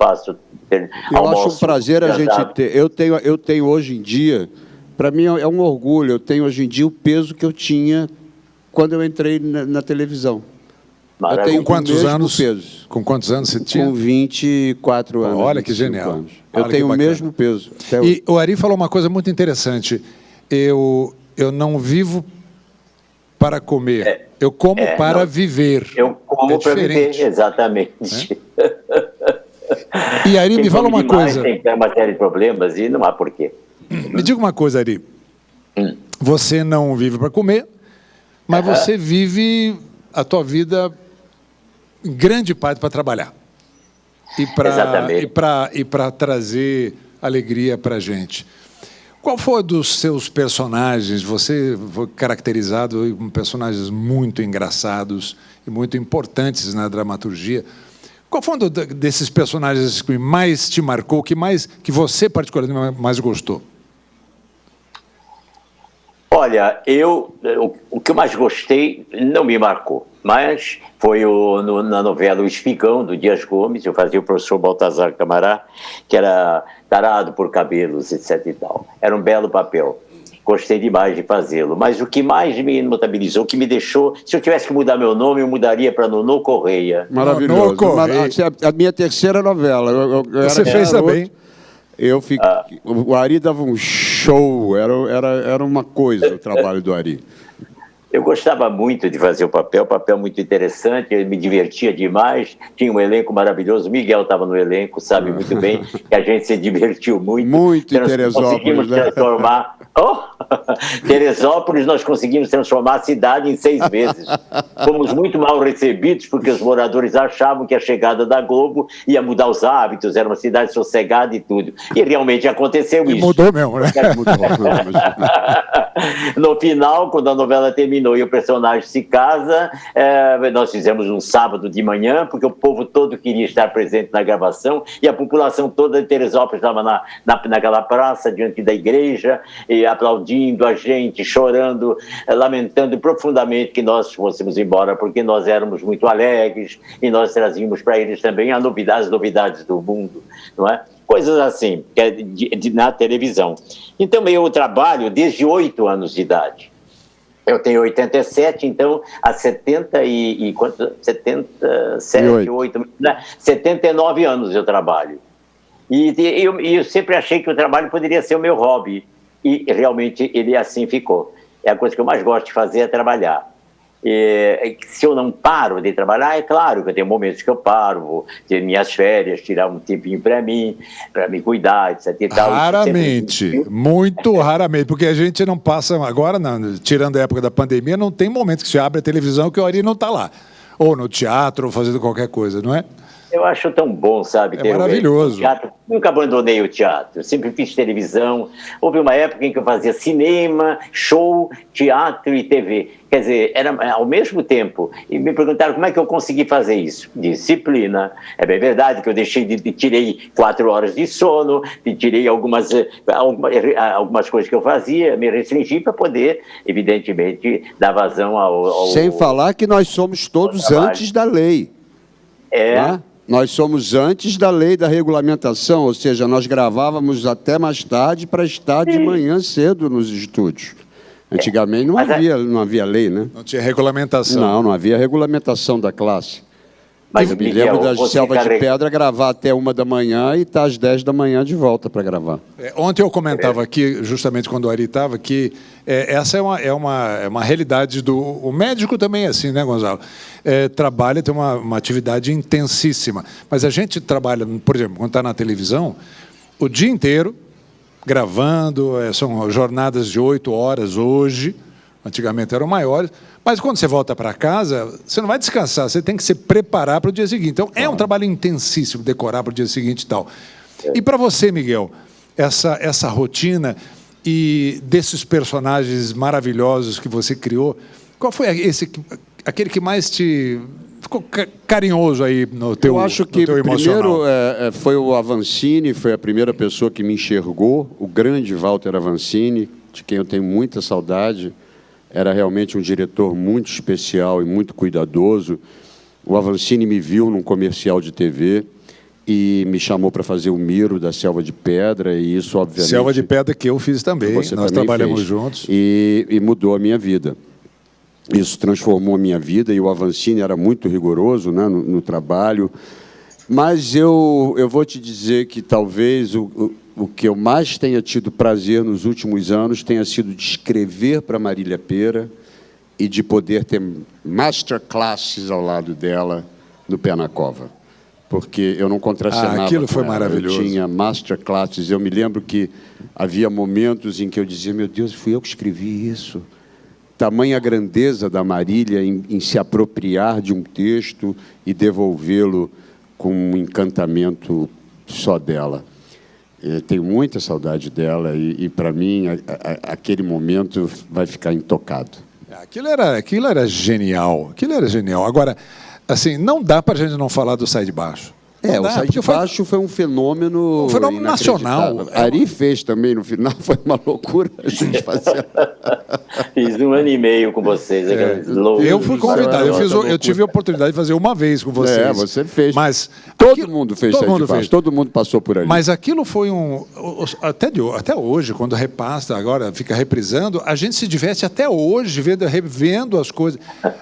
Eu acho um prazer a gente ter. Eu tenho hoje em dia, para mim é um orgulho, eu tenho hoje em dia o peso que eu tinha quando eu entrei na televisão. Maravilha. Eu tenho quantos anos? Peso. Com quantos anos você tinha? Com 24 anos. Olha que genial. Anos. Eu tenho o mesmo peso. E o Ari falou uma coisa muito interessante. Eu não vivo para comer. Eu como para viver. Eu como para viver, exatamente. E Ari, me fala uma coisa. Tem uma série de problemas e não há porquê. Me diga uma coisa, Ari. Você não vive para comer, mas você vive a tua vida em grande parte para trabalhar. E para trazer alegria para a gente. Qual foi dos seus personagens? Você foi caracterizado com personagens muito engraçados e muito importantes na dramaturgia. Qual foi um desses personagens que mais te marcou, que você particularmente mais gostou? Olha, o que eu mais gostei não me marcou, mas foi na novela O Espigão, do Dias Gomes. Eu fazia o professor Baltazar Camará, que era tarado por cabelos, etc. e tal. Era um belo papel. Gostei demais de fazê-lo. Mas o que mais me notabilizou, o que me deixou... Se eu tivesse que mudar meu nome, eu mudaria para Nonô Correia. Maravilhoso. Nonô Correia. A minha terceira novela. Você fez também. O Ari dava um show. Era uma coisa o trabalho do Ari. Eu gostava muito de fazer o papel muito interessante, eu me divertia demais, tinha um elenco maravilhoso, o Miguel estava no elenco, sabe muito bem, que a gente se divertiu muito. Muito em Teresópolis, conseguimos transformar... Teresópolis nós conseguimos transformar a cidade em 6 meses. Fomos muito mal recebidos, porque os moradores achavam que a chegada da Globo ia mudar os hábitos, era uma cidade sossegada e tudo. E realmente aconteceu isso. Mudou mesmo, né? No final, quando a novela terminou e o personagem se casa, nós fizemos um sábado de manhã, porque o povo todo queria estar presente na gravação, e a população toda de Teresópolis estava naquela praça, diante da igreja, e aplaudindo a gente, chorando, lamentando profundamente que nós fôssemos embora, porque nós éramos muito alegres, e nós trazíamos para eles também as novidades do mundo, não é? Coisas assim, na televisão. Então, eu trabalho desde 8 anos de idade. Eu tenho 87, então, há 79 anos eu trabalho. E eu sempre achei que o trabalho poderia ser o meu hobby. E realmente ele assim ficou. é a coisa que eu mais gosto de fazer, é trabalhar. Se eu não paro de trabalhar, é claro que eu tenho momentos que eu paro, vou ter minhas férias, tirar um tempinho para mim, para me cuidar, etc. E tal. Raramente, muito raramente, porque a gente não passa, agora, não, tirando a época da pandemia, não tem momento que você abre a televisão que o Ari não está lá, ou no teatro, ou fazendo qualquer coisa, não é? Eu acho tão bom, sabe? É maravilhoso. Teatro. Nunca abandonei o teatro, sempre fiz televisão. Houve uma época em que eu fazia cinema, show, teatro e TV. Quer dizer, era ao mesmo tempo. E me perguntaram como é que eu consegui fazer isso. Disciplina. É bem verdade que eu tirei 4 horas de sono, tirei algumas coisas que eu fazia, me restringi para poder, evidentemente, dar vazão ao Sem falar que nós somos todos antes da lei. Né? Nós somos antes da lei da regulamentação, ou seja, nós gravávamos até mais tarde para estar de manhã cedo nos estúdios. Antigamente não havia lei, né? Não tinha regulamentação. Não havia regulamentação da classe. Mas, eu me lembro da Selva de Pedra gravar até 1 da manhã e estar às 10 da manhã de volta para gravar. Ontem eu comentava aqui, justamente quando o Ari estava, que essa é uma realidade do... O médico também é assim, né, Gonzalo? Trabalha, tem uma atividade intensíssima. Mas a gente trabalha, por exemplo, quando está na televisão, o dia inteiro, gravando, são jornadas de 8 horas hoje, antigamente eram maiores, mas quando você volta para casa, você não vai descansar, você tem que se preparar para o dia seguinte. Então, é um trabalho intensíssimo decorar para o dia seguinte e tal. E para você, Miguel, essa rotina e desses personagens maravilhosos que você criou, qual foi aquele que mais te ficou carinhoso aí no teu emocional? Eu acho que primeiro foi o Avancini, foi a primeira pessoa que me enxergou, o grande Walter Avancini, de quem eu tenho muita saudade. Era realmente um diretor muito especial e muito cuidadoso. O Avancini me viu num comercial de TV e me chamou para fazer o Miro da Selva de Pedra, e isso, obviamente... Selva de Pedra que eu fiz também, nós trabalhamos juntos. E mudou a minha vida. Isso transformou a minha vida, e o Avancini era muito rigoroso, né, no trabalho. Mas eu vou te dizer que talvez o que eu mais tenha tido prazer nos últimos anos tenha sido de escrever para Marília Pêra e de poder ter masterclasses ao lado dela no Pé na Cova. Porque eu não contracenava. Aquilo foi maravilhoso. Eu tinha masterclasses. Eu me lembro que havia momentos em que eu dizia, meu Deus, fui eu que escrevi isso. Tamanha grandeza da Marília em se apropriar de um texto e devolvê-lo com um encantamento só dela. Eu tenho muita saudade dela e para mim, aquele momento vai ficar intocado. Aquilo era genial. Aquilo era genial. Agora, assim, não dá para a gente não falar do Sai de Baixo. O Sai de Baixo foi um fenômeno... Um fenômeno nacional. Ari fez também no final, foi uma loucura a gente fazer. Fiz 1 ano e meio com vocês. Eu fui convidado, eu tive a oportunidade de fazer uma vez com vocês. Você fez. Mas todo mundo fez Sai de Baixo, todo mundo passou por ali. Mas aquilo foi até hoje, quando repassa, agora fica reprisando, a gente se diverte até hoje, revendo as coisas.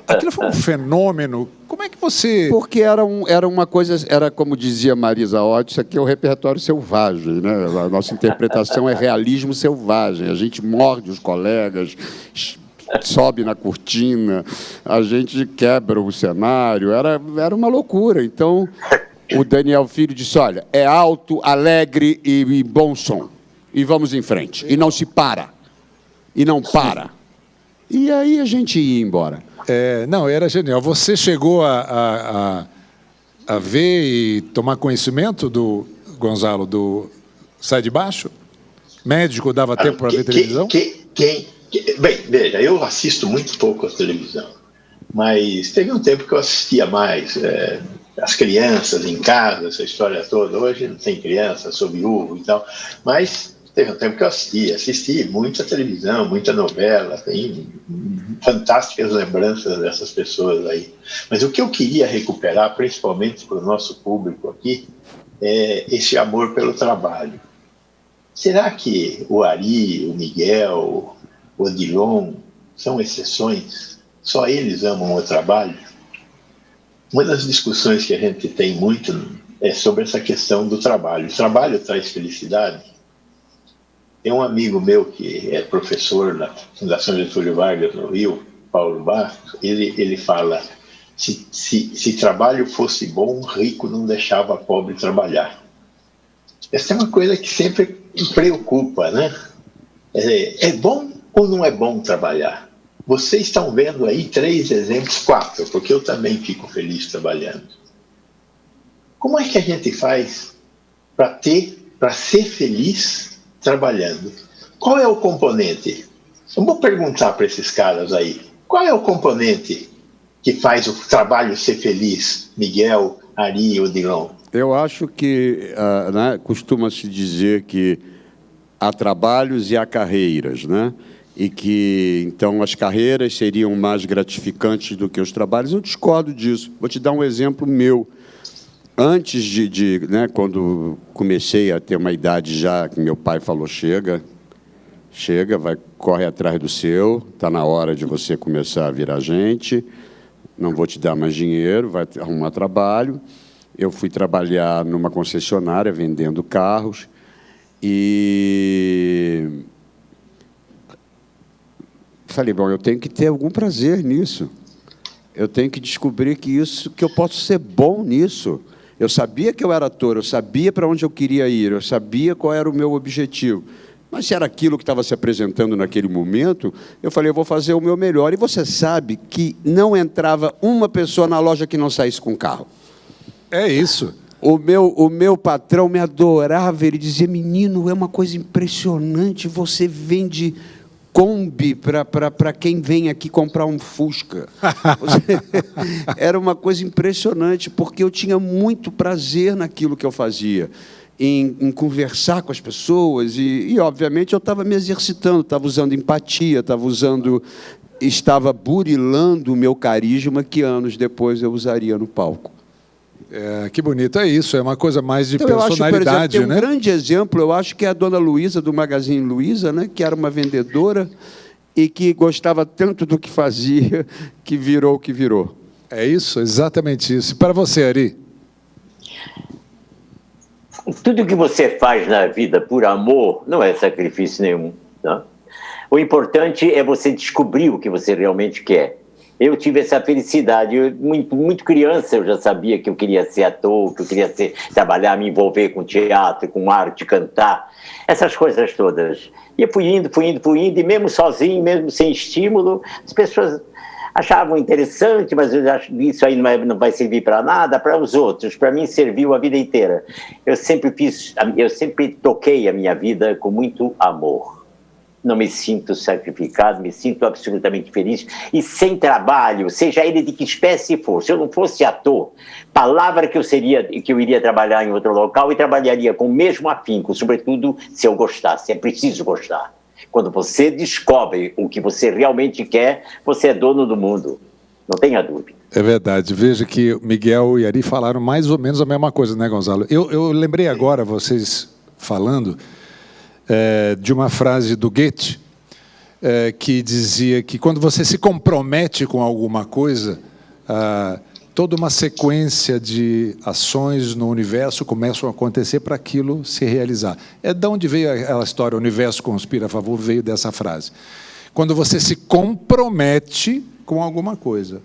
Aquilo foi um fenômeno. Como é que você... Porque era uma coisa, era como dizia Marisa Hort, isso aqui é o repertório selvagem, né? A nossa interpretação é realismo selvagem. A gente morde os colegas, sobe na cortina, a gente quebra o cenário, era uma loucura. Então, o Daniel Filho disse, olha, é alto, alegre e bom som. E vamos em frente. E não se para. E não para. E aí a gente ia embora. Não, era genial. Você chegou a ver e tomar conhecimento do Gonzalo, do Sai de Baixo? Médico, dava tempo para ver televisão? Bem, veja, eu assisto muito pouco a televisão, mas teve um tempo que eu assistia mais. As crianças em casa, essa história toda. Hoje não tem criança, sou viúvo e tal, mas teve um tempo que eu assisti muita televisão, muita novela, tem fantásticas lembranças dessas pessoas aí. Mas o que eu queria recuperar, principalmente para o nosso público aqui, é esse amor pelo trabalho. Será que o Ari, o Miguel, o Odilon são exceções? Só eles amam o trabalho? Uma das discussões que a gente tem muito é sobre essa questão do trabalho. O trabalho traz felicidade? Tem um amigo meu que é professor na Fundação Getúlio Vargas, no Rio, Paulo Bastos, ele fala, se trabalho fosse bom, rico não deixava pobre trabalhar. Essa é uma coisa que sempre me preocupa, né? É bom ou não é bom trabalhar? Vocês estão vendo aí 3 exemplos, 4, porque eu também fico feliz trabalhando. Como é que a gente faz para ser feliz trabalhando? Qual é o componente? Eu vou perguntar para esses caras aí. Qual é o componente que faz o trabalho ser feliz? Miguel, Ari e Odilon. Eu acho que né, costuma-se dizer que há trabalhos e há carreiras, né? E que, então, as carreiras seriam mais gratificantes do que os trabalhos. Eu discordo disso. Vou te dar um exemplo meu. Antes né, quando comecei a ter uma idade já, que meu pai falou, chega, corre atrás do seu, está na hora de você começar a virar gente, não vou te dar mais dinheiro, vai arrumar trabalho. Eu fui trabalhar numa concessionária, vendendo carros, e falei, bom, eu tenho que ter algum prazer nisso. Eu tenho que descobrir que eu posso ser bom nisso. Eu sabia que eu era ator, eu sabia para onde eu queria ir, eu sabia qual era o meu objetivo. Mas se era aquilo que estava se apresentando naquele momento, eu falei, eu vou fazer o meu melhor. E você sabe que não entrava uma pessoa na loja que não saísse com carro. É isso. O meu patrão me adorava, ele dizia, menino, é uma coisa impressionante, você vende Kombi para quem vem aqui comprar um Fusca. Era uma coisa impressionante, porque eu tinha muito prazer naquilo que eu fazia, em conversar com as pessoas, e obviamente, eu estava me exercitando, estava usando empatia, estava burilando o meu carisma, que anos depois eu usaria no palco. Que bonito, é isso, é uma coisa mais de então, personalidade, eu acho, por exemplo, né? Um grande exemplo, eu acho que é a dona Luísa, do Magazine Luiza, né, que era uma vendedora e que gostava tanto do que fazia, que virou o que virou. É isso, exatamente isso. E para você, Ari? Tudo que você faz na vida por amor não é sacrifício nenhum. Tá? O importante é você descobrir o que você realmente quer. Eu tive essa felicidade, muito criança eu já sabia que eu queria ser ator, que eu queria trabalhar, me envolver com teatro, com arte, cantar, essas coisas todas. E eu fui indo, e mesmo sozinho, mesmo sem estímulo, as pessoas achavam interessante, mas eu acho que isso aí não vai servir para nada, para os outros, para mim serviu a vida inteira. Eu sempre toquei a minha vida com muito amor. Não me sinto sacrificado, me sinto absolutamente feliz. E sem trabalho, seja ele de que espécie for, se eu não fosse ator, palavra que eu iria trabalhar em outro local e trabalharia com o mesmo afinco, sobretudo se eu gostasse, é preciso gostar. Quando você descobre o que você realmente quer, você é dono do mundo, não tenha dúvida. É verdade, veja que Miguel e Ari falaram mais ou menos a mesma coisa, né, Gonzalo? Eu lembrei agora, vocês falando, de uma frase do Goethe, que dizia que quando você se compromete com alguma coisa, toda uma sequência de ações no universo começam a acontecer para aquilo se realizar. É de onde veio aquela história, o universo conspira a favor, veio dessa frase. Quando você se compromete com alguma coisa,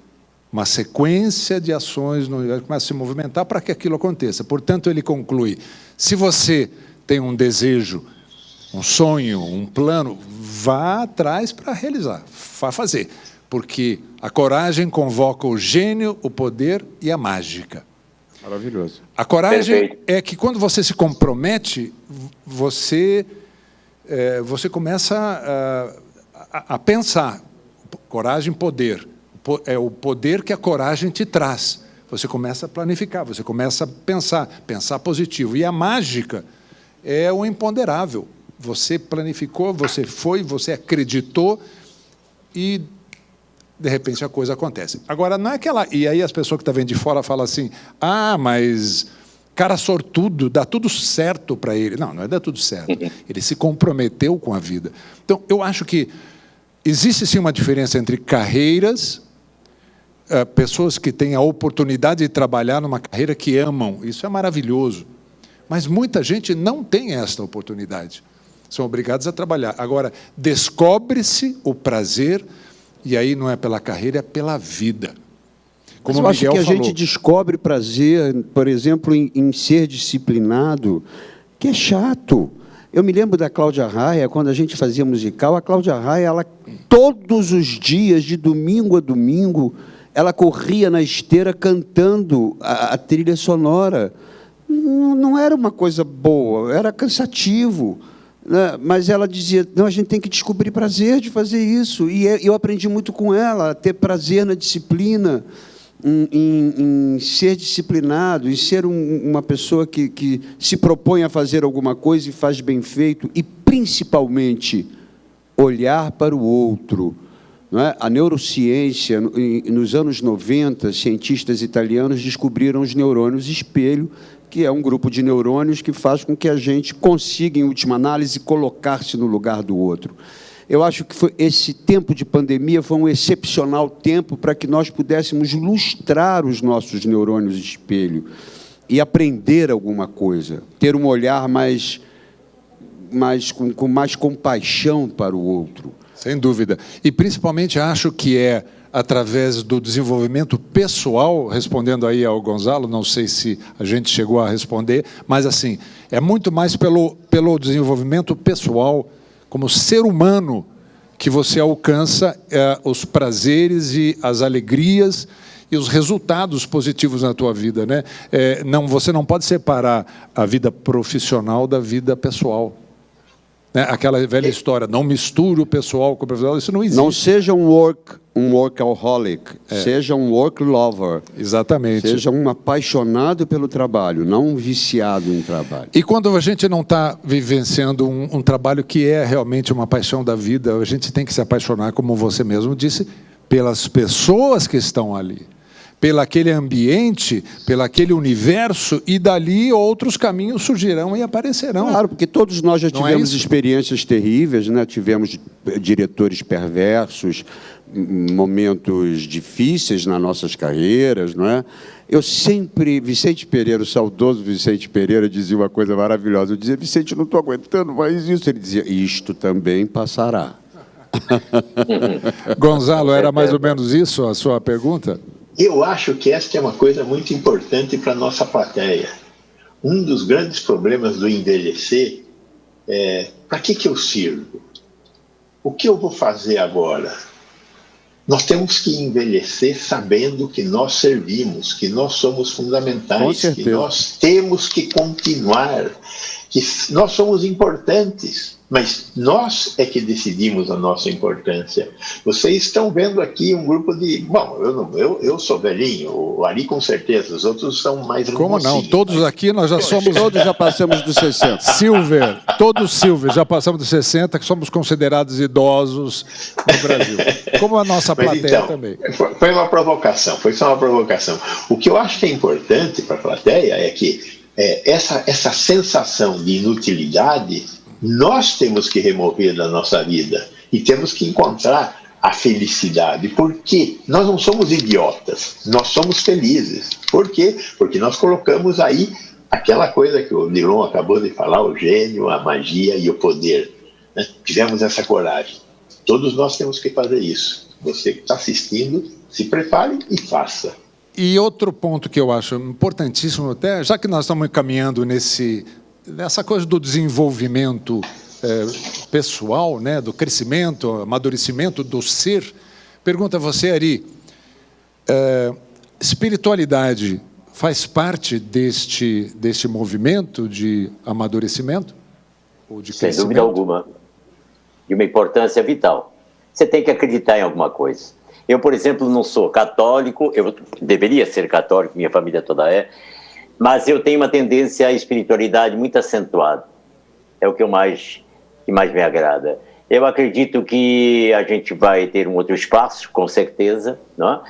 uma sequência de ações no universo começa a se movimentar para que aquilo aconteça. Portanto, ele conclui, se você tem um desejo, um sonho, um plano, vá atrás para realizar, vá fazer. Porque a coragem convoca o gênio, o poder e a mágica. Maravilhoso. A coragem Perfeito. é que quando você se compromete, você começa a pensar. Coragem, poder. É o poder que a coragem te traz. Você começa a planificar, você começa a pensar positivo. E a mágica é o imponderável. Você planificou, você foi, você acreditou e, de repente, a coisa acontece. Agora, não é aquela... E aí as pessoas que estão vendo de fora falam assim, mas cara sortudo, dá tudo certo para ele. Não, não é dar tudo certo. Ele se comprometeu com a vida. Então, eu acho que existe, sim, uma diferença entre carreiras, pessoas que têm a oportunidade de trabalhar numa carreira que amam. Isso é maravilhoso. Mas muita gente não tem esta oportunidade. são obrigados a trabalhar. Agora, descobre-se o prazer, e aí não é pela carreira, é pela vida. Como eu acho que a falou, gente descobre prazer, por exemplo, em ser disciplinado, que é chato. Eu me lembro da Cláudia Raia, quando a gente fazia musical, a Cláudia Raia, ela, todos os dias, de domingo a domingo, ela corria na esteira cantando a trilha sonora. Não era uma coisa boa, era cansativo, né? Mas ela dizia, não, a gente tem que descobrir prazer de fazer isso. E eu aprendi muito com ela, a ter prazer na disciplina, em ser disciplinado, em ser uma pessoa que se propõe a fazer alguma coisa e faz bem feito, e, principalmente, olhar para o outro. Não é? A neurociência, nos anos 90, cientistas italianos descobriram os neurônios espelho, que é um grupo de neurônios que faz com que a gente consiga, em última análise, colocar-se no lugar do outro. Eu acho que esse tempo de pandemia foi um excepcional tempo para que nós pudéssemos lustrar os nossos neurônios espelho e aprender alguma coisa, ter um olhar com mais compaixão para o outro. Sem dúvida. E, principalmente, acho que é através do desenvolvimento pessoal, respondendo aí ao Gonzalo, não sei se a gente chegou a responder, mas, assim, é muito mais pelo desenvolvimento pessoal, como ser humano, que você alcança os prazeres e as alegrias e os resultados positivos na tua vida, né? Você não pode separar a vida profissional da vida pessoal. Né? Aquela velha história, não misture o pessoal com o profissional, isso não existe. Não seja um workaholic, seja um work lover. Exatamente. Seja um apaixonado pelo trabalho, não um viciado em trabalho. E quando a gente não está vivenciando um trabalho que é realmente uma paixão da vida, a gente tem que se apaixonar, como você mesmo disse, pelas pessoas que estão ali, pelo aquele ambiente, pelo aquele universo, e dali outros caminhos surgirão e aparecerão. Claro, porque todos nós já tivemos experiências terríveis, né? Tivemos diretores perversos, momentos difíceis nas nossas carreiras, não é? Eu sempre, Vicente Pereira, o saudoso Vicente Pereira, dizia uma coisa maravilhosa. Eu dizia, Vicente, não estou aguentando mais isso. Ele dizia, isto também passará. Gonzalo, era mais ou menos isso a sua pergunta? Eu acho que esta é uma coisa muito importante para a nossa plateia. Um dos grandes problemas do envelhecer é, para que eu sirvo? O que eu vou fazer agora? Nós temos que envelhecer sabendo que nós servimos, que nós somos fundamentais, que nós temos que continuar, que nós somos importantes. Mas nós é que decidimos a nossa importância. Vocês estão vendo aqui um grupo de... Bom, eu sou velhinho, o Ari com certeza, os outros são mais... Como não? Todos aqui nós já somos... Todos já passamos dos 60. Silver, todos Silver, já passamos dos 60, que somos considerados idosos no Brasil. Como a nossa plateia então, também. Foi uma provocação, foi só uma provocação. O que eu acho que é importante para a plateia é que essa sensação de inutilidade... Nós temos que remover da nossa vida e temos que encontrar a felicidade. Por quê? Nós não somos idiotas, nós somos felizes. Por quê? Porque nós colocamos aí aquela coisa que o Nilon acabou de falar, o gênio, a magia e o poder. Né? Tivemos essa coragem. Todos nós temos que fazer isso. Você que está assistindo, se prepare e faça. E outro ponto que eu acho importantíssimo, até já que nós estamos caminhando nessa coisa do desenvolvimento pessoal, né, do crescimento, amadurecimento do ser, pergunta a você, Ari, espiritualidade faz parte deste movimento de amadurecimento? Ou de crescimento? Sem dúvida alguma. De uma importância vital. Você tem que acreditar em alguma coisa. Eu, por exemplo, não sou católico, eu deveria ser católico, minha família toda é, mas eu tenho uma tendência à espiritualidade muito acentuada. É o que mais me agrada. Eu acredito que a gente vai ter um outro espaço, com certeza, não é?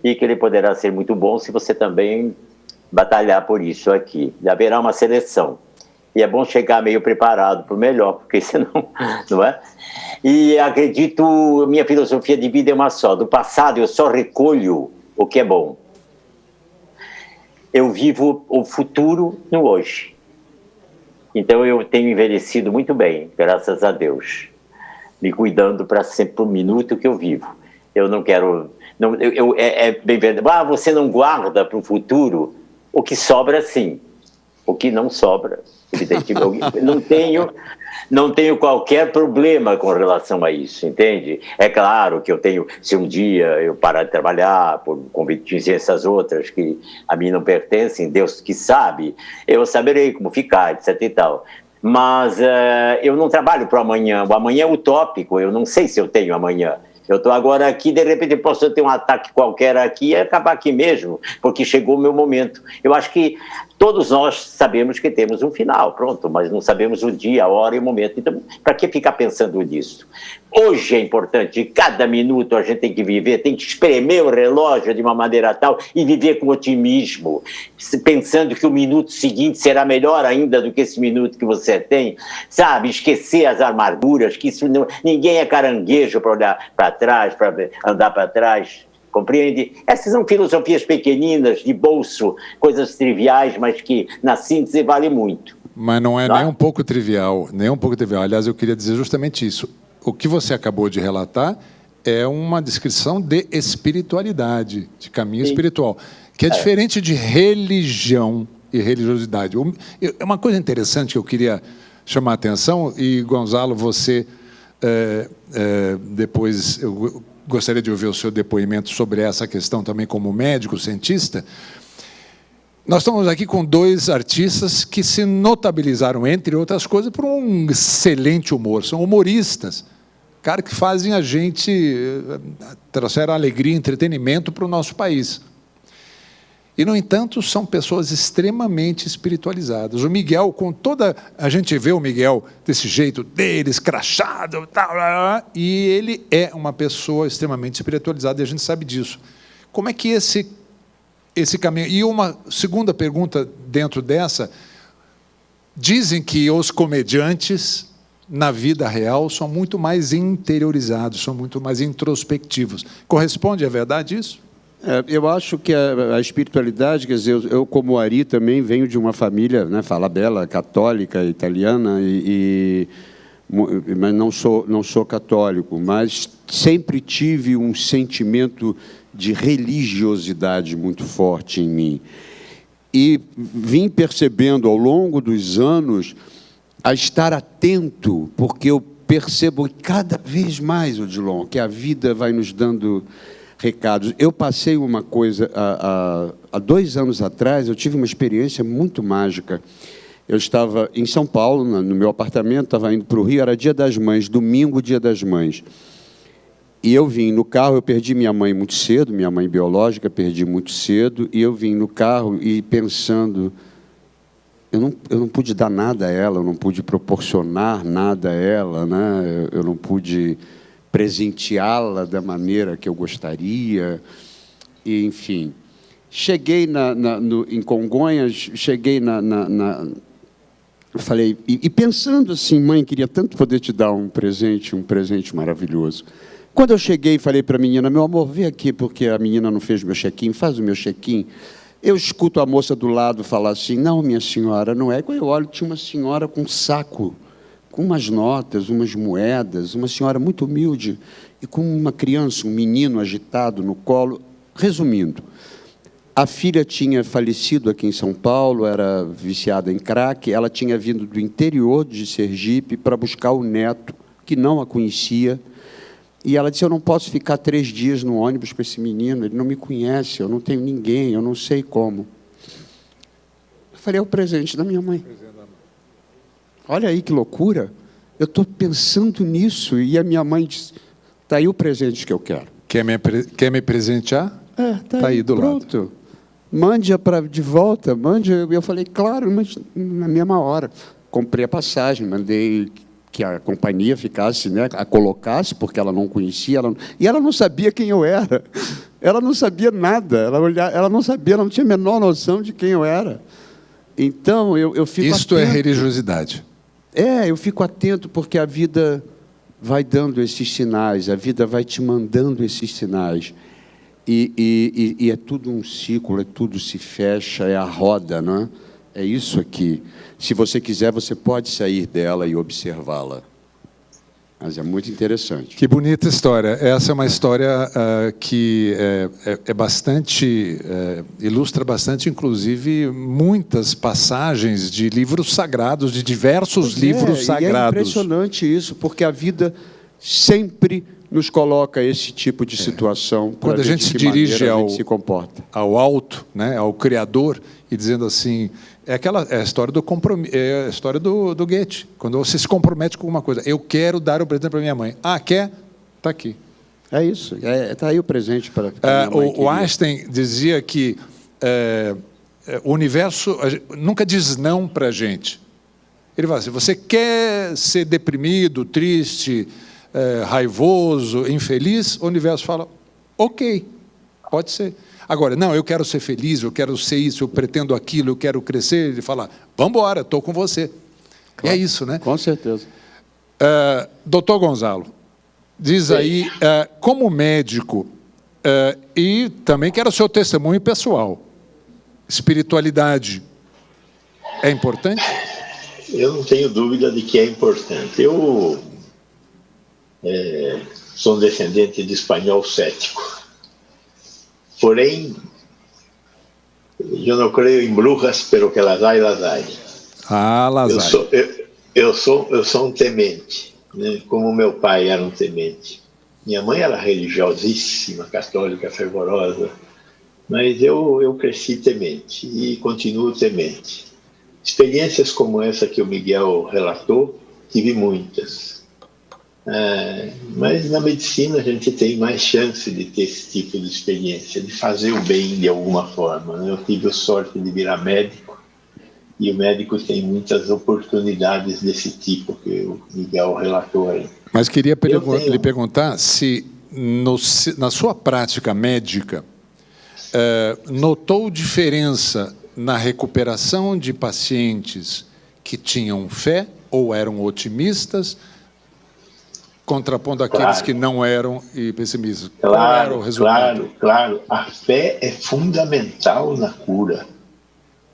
E que ele poderá ser muito bom se você também batalhar por isso aqui. Haverá uma seleção. E é bom chegar meio preparado para o melhor, porque senão, não é? E acredito, minha filosofia de vida é uma só. Do passado eu só recolho o que é bom. Eu vivo o futuro no hoje. Então eu tenho envelhecido muito bem, graças a Deus, me cuidando para sempre o minuto que eu vivo. Eu não quero... Não, é bem verdade. Você não guarda para o futuro o que sobra, sim. O que não sobra, evidentemente, não tenho qualquer problema com relação a isso, entende? É claro que eu tenho, se um dia eu parar de trabalhar por contingências outras que a mim não pertencem, Deus que sabe, eu saberei como ficar, etc e tal. Mas eu não trabalho para o amanhã é utópico, eu não sei se eu tenho amanhã. Eu estou agora aqui, de repente posso ter um ataque qualquer aqui e acabar aqui mesmo, porque chegou o meu momento. Eu acho que todos nós sabemos que temos um final, pronto, mas não sabemos o dia, a hora e o momento. Então, para que ficar pensando nisso? Hoje é importante, cada minuto a gente tem que viver, tem que espremer o relógio de uma maneira tal e viver com otimismo, pensando que o minuto seguinte será melhor ainda do que esse minuto que você tem, sabe? Esquecer as amarguras, que isso não, ninguém é caranguejo para olhar para trás, para andar para trás. Compreende? Essas são filosofias pequeninas, de bolso, coisas triviais, mas que na síntese vale muito. Mas não é nem um pouco trivial, nem um pouco trivial. Aliás, eu queria dizer justamente isso. O que você acabou de relatar é uma descrição de espiritualidade, de caminho espiritual, que é diferente de religião e religiosidade. É uma coisa interessante que eu queria chamar a atenção, e Gonzalo, você depois... Eu gostaria de ouvir o seu depoimento sobre essa questão também como médico, cientista. Nós estamos aqui com dois artistas que se notabilizaram, entre outras coisas, por um excelente humor. São humoristas, caras que fazem a gente, trouxeram alegria e entretenimento para o nosso país. E, no entanto, são pessoas extremamente espiritualizadas. O Miguel, com toda... A gente vê o Miguel desse jeito dele, escrachado, tal, e ele é uma pessoa extremamente espiritualizada, e a gente sabe disso. Como é que esse caminho... E uma segunda pergunta dentro dessa, dizem que os comediantes, na vida real, são muito mais interiorizados, são muito mais introspectivos. Corresponde à verdade isso? Eu acho que a espiritualidade, quer dizer, eu como Ari também venho de uma família, né, Falabella, católica, italiana, mas não sou católico, mas sempre tive um sentimento de religiosidade muito forte em mim. E vim percebendo ao longo dos anos a estar atento, porque eu percebo cada vez mais, Odilon, que a vida vai nos dando recados. Eu passei uma coisa, há 2 anos atrás, eu tive uma experiência muito mágica. Eu estava em São Paulo, no meu apartamento, estava indo para o Rio, era Dia das Mães, domingo, Dia das Mães. E eu vim no carro, eu perdi minha mãe muito cedo, minha mãe biológica, perdi muito cedo, e eu vim no carro e pensando, eu não pude dar nada a ela, eu não pude proporcionar nada a ela, né? Eu não pude presenteá-la da maneira que eu gostaria, e, enfim. Cheguei em Congonhas, cheguei falei, e pensando assim, mãe, queria tanto poder te dar um presente maravilhoso. Quando eu cheguei e falei para a menina, meu amor, vem aqui, porque a menina não fez meu check-in, faz o meu check-in. Eu escuto a moça do lado falar assim, não, minha senhora, não é. Quando eu olho, tinha uma senhora com um saco, com umas notas, umas moedas, uma senhora muito humilde, e com uma criança, um menino agitado no colo. Resumindo, a filha tinha falecido aqui em São Paulo, era viciada em crack, ela tinha vindo do interior de Sergipe para buscar o neto, que não a conhecia, e ela disse, eu não posso ficar 3 dias no ônibus com esse menino, ele não me conhece, eu não tenho ninguém, eu não sei como. Eu falei, é o presente da minha mãe. Olha aí que loucura, eu estou pensando nisso, e a minha mãe disse, está aí o presente que eu quero. Quer me presentear? Tá aí do pronto. Lado. Mande-a de volta, mande. Eu falei, claro, mas na mesma hora. Comprei a passagem, mandei que a companhia ficasse, né, a colocasse, porque ela não conhecia, e ela não sabia quem eu era. Ela não sabia nada, ela não sabia, ela não tinha a menor noção de quem eu era. Então, eu fico Isto atento. É religiosidade. Eu fico atento, porque a vida vai dando esses sinais, a vida vai te mandando esses sinais. E é tudo um ciclo, tudo se fecha, é a roda, não é? é isso aqui. Se você quiser, você pode sair dela e observá-la. Mas é muito interessante. Que bonita história. Essa é uma história que é bastante... ilustra bastante, inclusive, muitas passagens de livros sagrados, de diversos livros sagrados. E é impressionante isso, porque a vida sempre nos coloca esse tipo de situação. Quando a gente se dirige ao alto, né, ao Criador, e dizendo assim... É a história do compromisso, é a história do Goethe. Quando você se compromete com alguma coisa. Eu quero dar o presente para minha mãe. Ah, quer? Está aqui. É isso. Está aí o presente para o Einstein dizia que o universo nunca diz não para a gente. Ele fala assim, você quer ser deprimido, triste, raivoso, infeliz? O universo fala, ok, pode ser. Agora, não, eu quero ser feliz, eu quero ser isso, eu pretendo aquilo, eu quero crescer. Ele fala, vamos embora, estou com você. Claro, e é isso, né? Com certeza. Doutor Gonzalo, diz aí, como médico, e também quero o seu testemunho pessoal, espiritualidade é importante? Eu não tenho dúvida de que é importante. Eu sou um descendente de espanhol cético. Porém, eu não creio em bruxas, pero que las hay, las hay. Ah, las hay. Eu sou um temente, né? Como meu pai era um temente. Minha mãe era religiosíssima, católica, fervorosa, mas eu cresci temente e continuo temente. Experiências como essa que o Miguel relatou, tive muitas. Mas na medicina a gente tem mais chance de ter esse tipo de experiência, de fazer o bem de alguma forma, né? Eu tive a sorte de virar médico, e o médico tem muitas oportunidades desse tipo que o Miguel relatou aí. Mas queria lhe perguntar se, na sua prática médica, notou diferença na recuperação de pacientes que tinham fé ou eram otimistas, contrapondo aqueles que não eram e pessimistas. Qual era o resultado? Claro. A fé é fundamental na cura.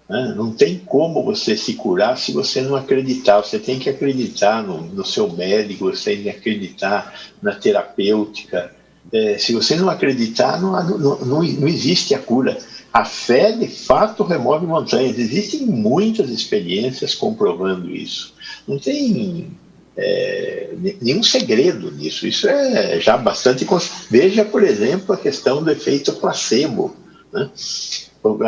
Não tem como você se curar se você não acreditar. Você tem que acreditar no seu médico, você tem que acreditar na terapêutica. Se você não acreditar, não existe a cura. A fé, de fato, remove montanhas. Existem muitas experiências comprovando isso. Não tem nenhum segredo nisso. Isso é já bastante... Veja, por exemplo, a questão do efeito placebo, né?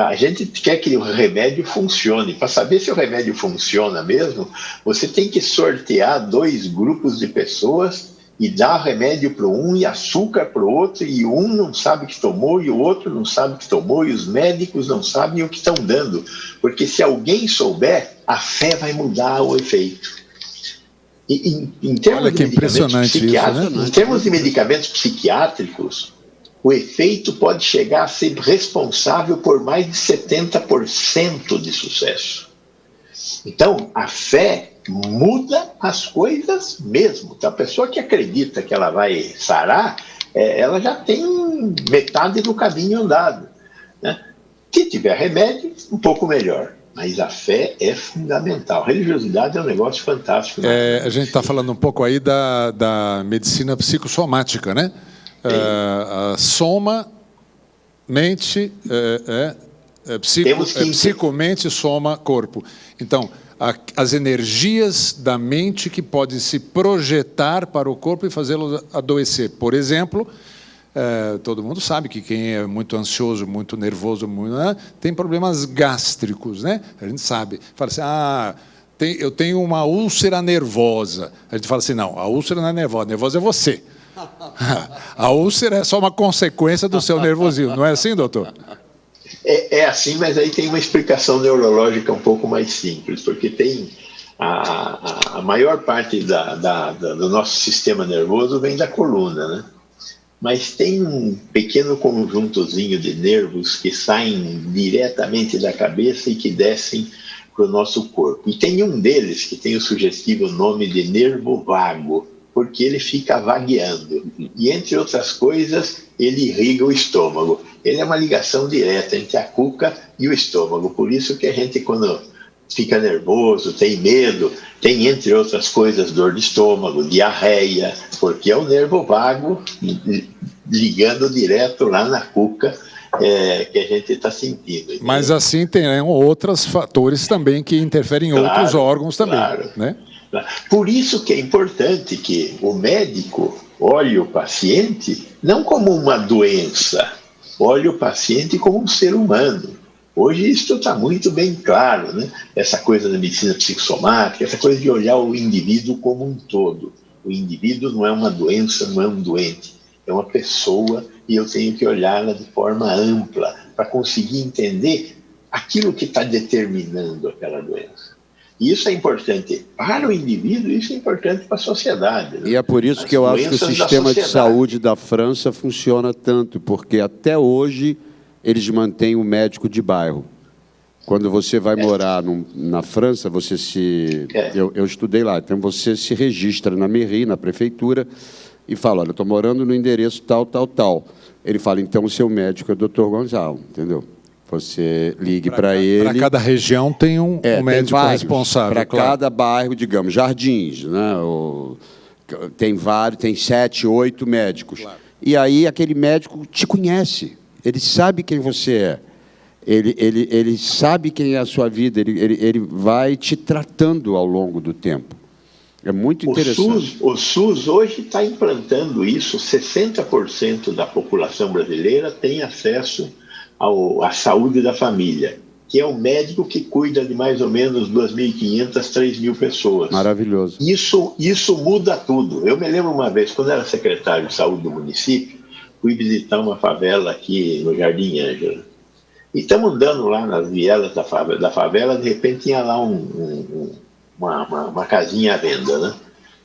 A gente quer que o remédio funcione. Para saber se o remédio funciona mesmo, você tem que sortear 2 grupos de pessoas e dar remédio para um e açúcar para o outro, e um não sabe que tomou e o outro não sabe que tomou, e os médicos não sabem o que estão dando. Porque se alguém souber, a fé vai mudar o efeito. Em termos de medicamentos psiquiátricos, isso, né? Em termos de medicamentos psiquiátricos, o efeito pode chegar a ser responsável por mais de 70% de sucesso. Então, a fé muda as coisas mesmo. Então, a pessoa que acredita que ela vai sarar, ela já tem metade do caminho andado, né? Se tiver remédio, um pouco melhor. Mas a fé é fundamental. A religiosidade é um negócio fantástico. A gente está falando um pouco aí da medicina psicossomática, né? Soma, mente, psicomente, soma, corpo. Então, as energias da mente que podem se projetar para o corpo e fazê-lo adoecer. Por exemplo, todo mundo sabe que quem é muito ansioso, muito nervoso, tem problemas gástricos, né? A gente sabe. Fala assim, eu tenho uma úlcera nervosa. A gente fala assim, não, a úlcera não é nervosa, a nervosa é você. A úlcera é só uma consequência do seu nervosismo, não é assim, doutor? É assim, mas aí tem uma explicação neurológica um pouco mais simples, porque tem a maior parte do nosso sistema nervoso vem da coluna, né? Mas tem um pequeno conjuntozinho de nervos que saem diretamente da cabeça e que descem para o nosso corpo. E tem um deles que tem o sugestivo nome de nervo vago, porque ele fica vagueando. E, entre outras coisas, ele irriga o estômago. Ele é uma ligação direta entre a cuca e o estômago. Por isso que a gente, quando fica nervoso, tem medo, tem, entre outras coisas, dor de estômago, diarreia, porque é o nervo vago ligando direto lá na cuca que a gente está sentindo. Entendeu? Mas assim tem outros fatores também que interferem em outros órgãos também. Claro. Né? Por isso que é importante que o médico olhe o paciente não como uma doença, olhe o paciente como um ser humano. Hoje isso está muito bem claro, né? Essa coisa da medicina psicossomática, essa coisa de olhar o indivíduo como um todo. O indivíduo não é uma doença, não é um doente, é uma pessoa e eu tenho que olhá-la de forma ampla para conseguir entender aquilo que está determinando aquela doença. E isso é importante para o indivíduo, isso é importante para a sociedade. Né? E é por isso que eu acho que o sistema de saúde da França funciona tanto, porque até hoje eles mantêm o médico de bairro. Quando você vai morar na França, você se... Eu estudei lá, então você se registra na mairie, na prefeitura, e fala, olha, eu estou morando no endereço tal, tal, tal. Ele fala, então o seu médico é o Dr. Gonzalo, entendeu? Você ligue para ele... Para cada região tem um médico responsável. Para cada bairro, digamos, Jardins, né? Tem vários, tem 7, 8 médicos. Claro. E aí aquele médico te conhece, ele sabe quem você é, ele sabe quem é a sua vida, ele vai te tratando ao longo do tempo. É muito interessante. O SUS hoje está implantando isso, 60% da população brasileira tem acesso à saúde da família, que é um médico que cuida de mais ou menos 2.500, 3.000 pessoas. Maravilhoso. Isso muda tudo. Eu me lembro uma vez, quando era secretário de saúde do município, fui visitar uma favela aqui no Jardim Ângela. E estamos andando lá nas vielas da favela, de repente tinha lá uma casinha à venda, né?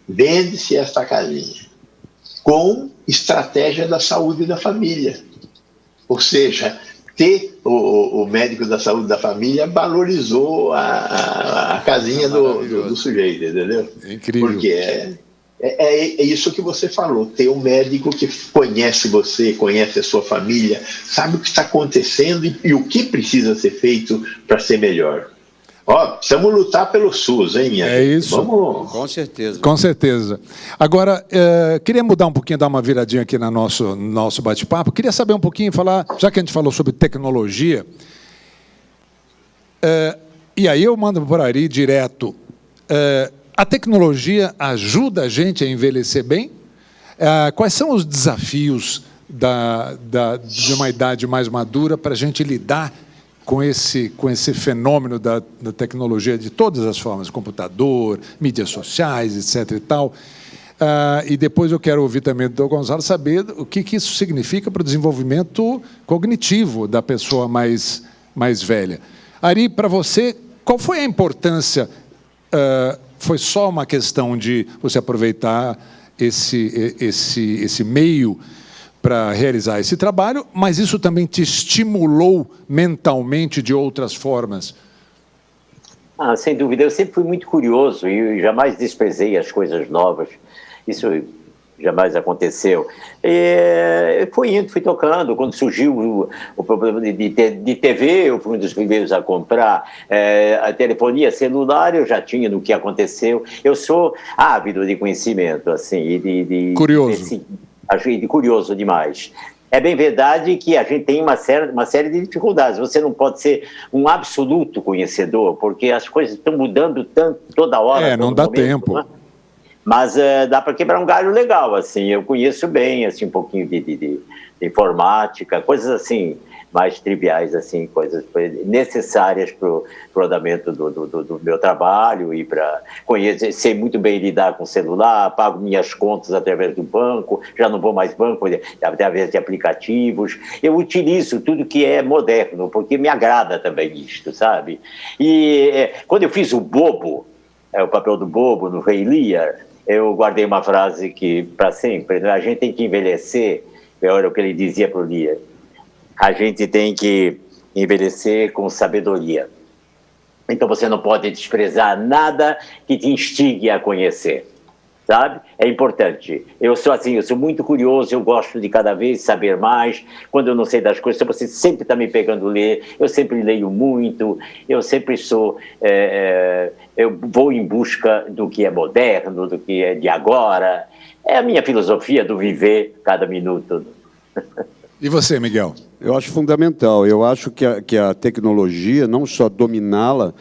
Vende-se esta casinha com estratégia da saúde da família. Ou seja, o médico da saúde da família valorizou a casinha do sujeito, entendeu? É incrível. Porque é isso que você falou, ter um médico que conhece você, conhece a sua família, sabe o que está acontecendo e o que precisa ser feito para ser melhor. Precisamos lutar pelo SUS, hein, minha gente? Isso. Vamos... Com certeza. Com certeza. Agora, queria mudar um pouquinho, dar uma viradinha aqui no nosso bate-papo. Queria saber um pouquinho, já que a gente falou sobre tecnologia, e aí eu mando por aí direto, a tecnologia ajuda a gente a envelhecer bem? Quais são os desafios de uma idade mais madura para a gente lidar com esse fenômeno da tecnologia de todas as formas, computador, mídias sociais, etc. e tal. E depois eu quero ouvir também do Dr. Gonzalo saber o que isso significa para o desenvolvimento cognitivo da pessoa mais velha. Ari, para você, qual foi a importância? Foi só uma questão de você aproveitar esse meio para realizar esse trabalho, mas isso também te estimulou mentalmente de outras formas? Sem dúvida. Eu sempre fui muito curioso e jamais desprezei as coisas novas. Isso jamais aconteceu. Fui tocando. Quando surgiu o problema de TV, eu fui um dos primeiros a comprar. A telefonia celular, eu já tinha no que aconteceu. Eu sou ávido de conhecimento, assim, curioso. Curioso demais. É bem verdade que a gente tem uma série de dificuldades. Você não pode ser um absoluto conhecedor, porque as coisas estão mudando tanto, toda hora. Não dá tempo. Né? Mas dá para quebrar um galho legal, assim. Eu conheço bem, assim, um pouquinho de informática, coisas assim, mais triviais, assim, coisas necessárias para o andamento do meu trabalho e para conhecer, sei muito bem lidar com o celular, pago minhas contas através do banco, já não vou mais banco, através de aplicativos. Eu utilizo tudo que é moderno, porque me agrada também isto, sabe? E quando eu fiz o Bobo, o papel do Bobo no Rei Lear, eu guardei uma frase que, para sempre, né? A gente tem que envelhecer, olha o que ele dizia para o Lear, a gente tem que envelhecer com sabedoria. Então você não pode desprezar nada que te instigue a conhecer. sabe? É importante. Eu sou assim, eu sou muito curioso, eu gosto de cada vez saber mais. Quando eu não sei das coisas, você sempre está me pegando ler, eu sempre leio muito, eu sempre sou... eu vou em busca do que é moderno, do que é de agora. É a minha filosofia do viver cada minuto. E você, Miguel? Eu acho fundamental. Eu acho que a tecnologia, não só dominá-la,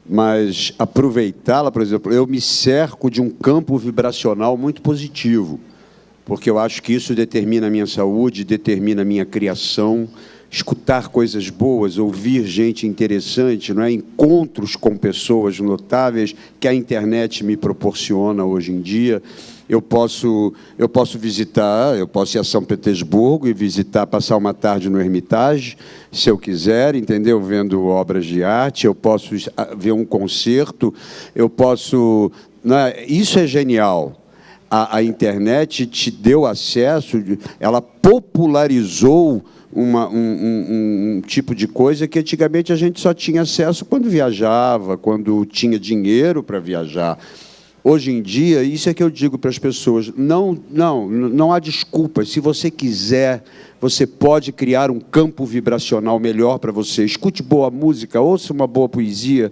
mas aproveitá-la, por exemplo, eu me cerco de um campo vibracional muito positivo, porque eu acho que isso determina a minha saúde, determina a minha criação, escutar coisas boas, ouvir gente interessante, não é? Encontros com pessoas notáveis que a internet me proporciona hoje em dia. Eu posso visitar, eu posso ir a São Petersburgo e visitar, passar uma tarde no Hermitage, se eu quiser, entendeu? Vendo obras de arte, eu posso ver um concerto, eu posso... Né? Isso é genial. A internet te deu acesso, ela popularizou um tipo de coisa que antigamente a gente só tinha acesso quando viajava, quando tinha dinheiro para viajar. Hoje em dia, isso é que eu digo para as pessoas, não há desculpas. Se você quiser, você pode criar um campo vibracional melhor para você. Escute boa música, ouça uma boa poesia,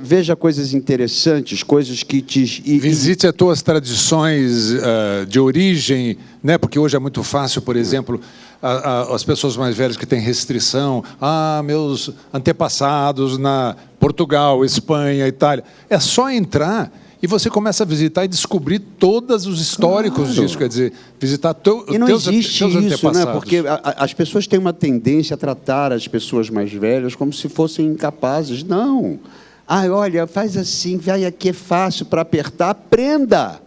veja coisas interessantes, coisas que te... Visite as tuas tradições de origem, né? Porque hoje é muito fácil, por exemplo, as pessoas mais velhas que têm restrição, meus antepassados na Portugal, Espanha, Itália. É só entrar... E você começa a visitar e descobrir todos os históricos disso, quer dizer, visitar teus antepassados. Né? Porque as pessoas têm uma tendência a tratar as pessoas mais velhas como se fossem incapazes. Não. Olha, faz assim, vai aqui, é fácil para apertar. Aprenda.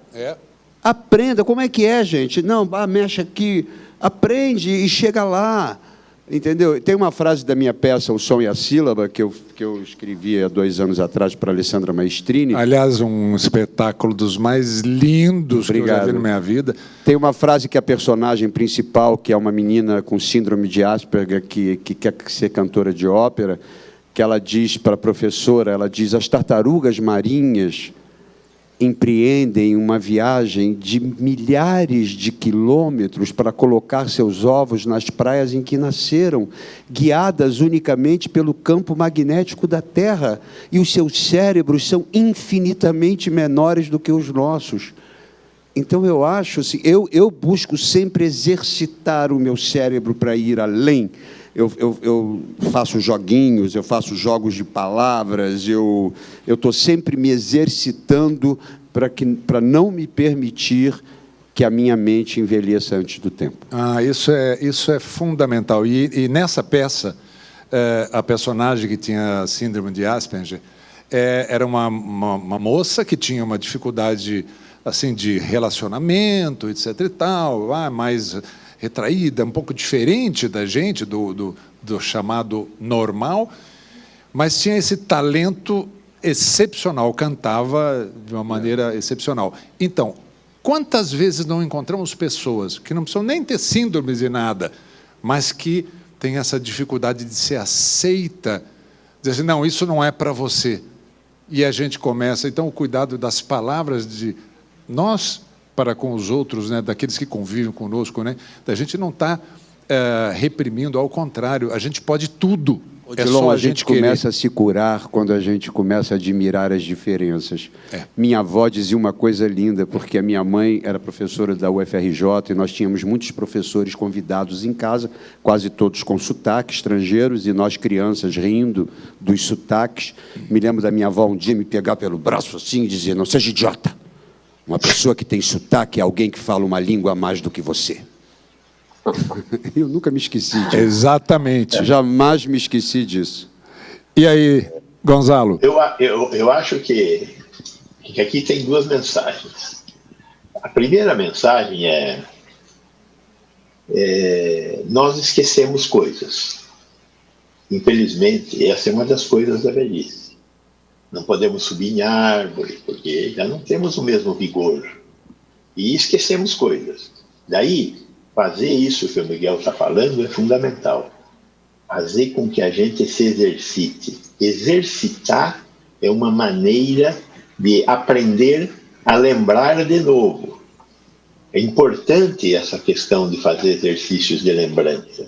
Aprenda. Como é que é, gente? Não, mexe aqui, aprende e chega lá. Entendeu? Tem uma frase da minha peça, O Som e a Sílaba, que eu escrevi há 2 anos atrás para a Alessandra Maestrini. Aliás, um espetáculo dos mais lindos que eu já vi na minha vida. Tem uma frase que a personagem principal, que é uma menina com síndrome de Asperger, que quer ser cantora de ópera, que ela diz para a professora, ela diz, as tartarugas marinhas empreendem uma viagem de milhares de quilômetros para colocar seus ovos nas praias em que nasceram, guiadas unicamente pelo campo magnético da Terra, e os seus cérebros são infinitamente menores do que os nossos. Então, eu acho assim, eu busco sempre exercitar o meu cérebro para ir além. Eu faço joguinhos, eu faço jogos de palavras, eu estou sempre me exercitando para não me permitir que a minha mente envelheça antes do tempo. Isso é fundamental. E nessa peça, a personagem que tinha síndrome de Asperger era uma moça que tinha uma dificuldade assim, de relacionamento, etc. e tal, mais retraída, um pouco diferente da gente, do chamado normal, mas tinha esse talento excepcional, cantava de uma maneira excepcional. Então, quantas vezes não encontramos pessoas que não precisam nem ter síndromes e nada, mas que têm essa dificuldade de ser aceita, dizer assim, não, isso não é para você. E a gente começa, então, o cuidado das palavras de nós para com os outros, né, daqueles que convivem conosco, né, da gente não está reprimindo, ao contrário, a gente pode tudo. Odilon, a gente começa a se curar quando a gente começa a admirar as diferenças. Minha avó dizia uma coisa linda, porque a minha mãe era professora da UFRJ e nós tínhamos muitos professores convidados em casa, quase todos com sotaque, estrangeiros, e nós crianças rindo dos sotaques. Me lembro da minha avó um dia me pegar pelo braço assim e dizer, não seja idiota. Uma pessoa que tem sotaque é alguém que fala uma língua a mais do que você. Eu nunca me esqueci disso. Exatamente. Jamais me esqueci disso. E aí, Gonzalo? Eu acho que aqui tem 2 mensagens. A primeira mensagem nós esquecemos coisas. Infelizmente, essa é uma das coisas da velhice. Não podemos subir em árvore, porque já não temos o mesmo vigor. E esquecemos coisas. Daí, fazer isso que o Miguel está falando é fundamental. Fazer com que a gente se exercite. Exercitar é uma maneira de aprender a lembrar de novo. É importante essa questão de fazer exercícios de lembrança.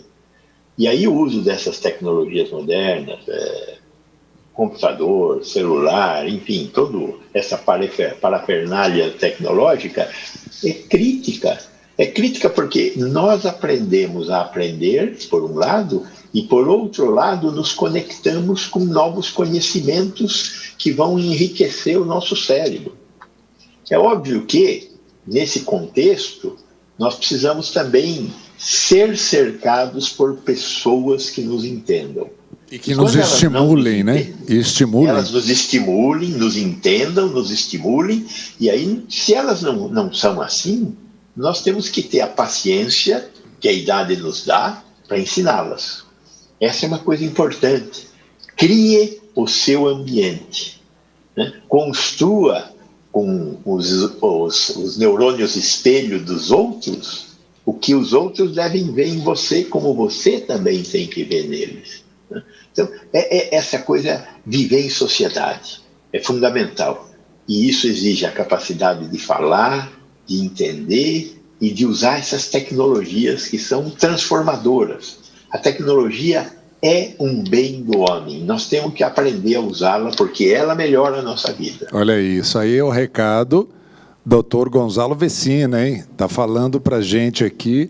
E aí o uso dessas tecnologias modernas, computador, celular, enfim, toda essa parafernália tecnológica é crítica. É crítica porque nós aprendemos a aprender, por um lado, e, por outro lado, nos conectamos com novos conhecimentos que vão enriquecer o nosso cérebro. É óbvio que, nesse contexto, nós precisamos também ser cercados por pessoas que nos entendam. E que nos estimulem, né? Elas nos estimulem, nos entendam, nos estimulem. E aí, se elas não são assim, nós temos que ter a paciência que a idade nos dá para ensiná-las. Essa é uma coisa importante. Crie o seu ambiente. Né? Construa com os neurônios espelho dos outros o que os outros devem ver em você, como você também tem que ver neles. Né? Então, essa coisa, viver em sociedade, é fundamental. E isso exige a capacidade de falar, de entender e de usar essas tecnologias que são transformadoras. A tecnologia é um bem do homem. Nós temos que aprender a usá-la porque ela melhora a nossa vida. Olha aí, isso aí é o recado Dr. Gonzalo Vecina, hein? Está falando para a gente aqui,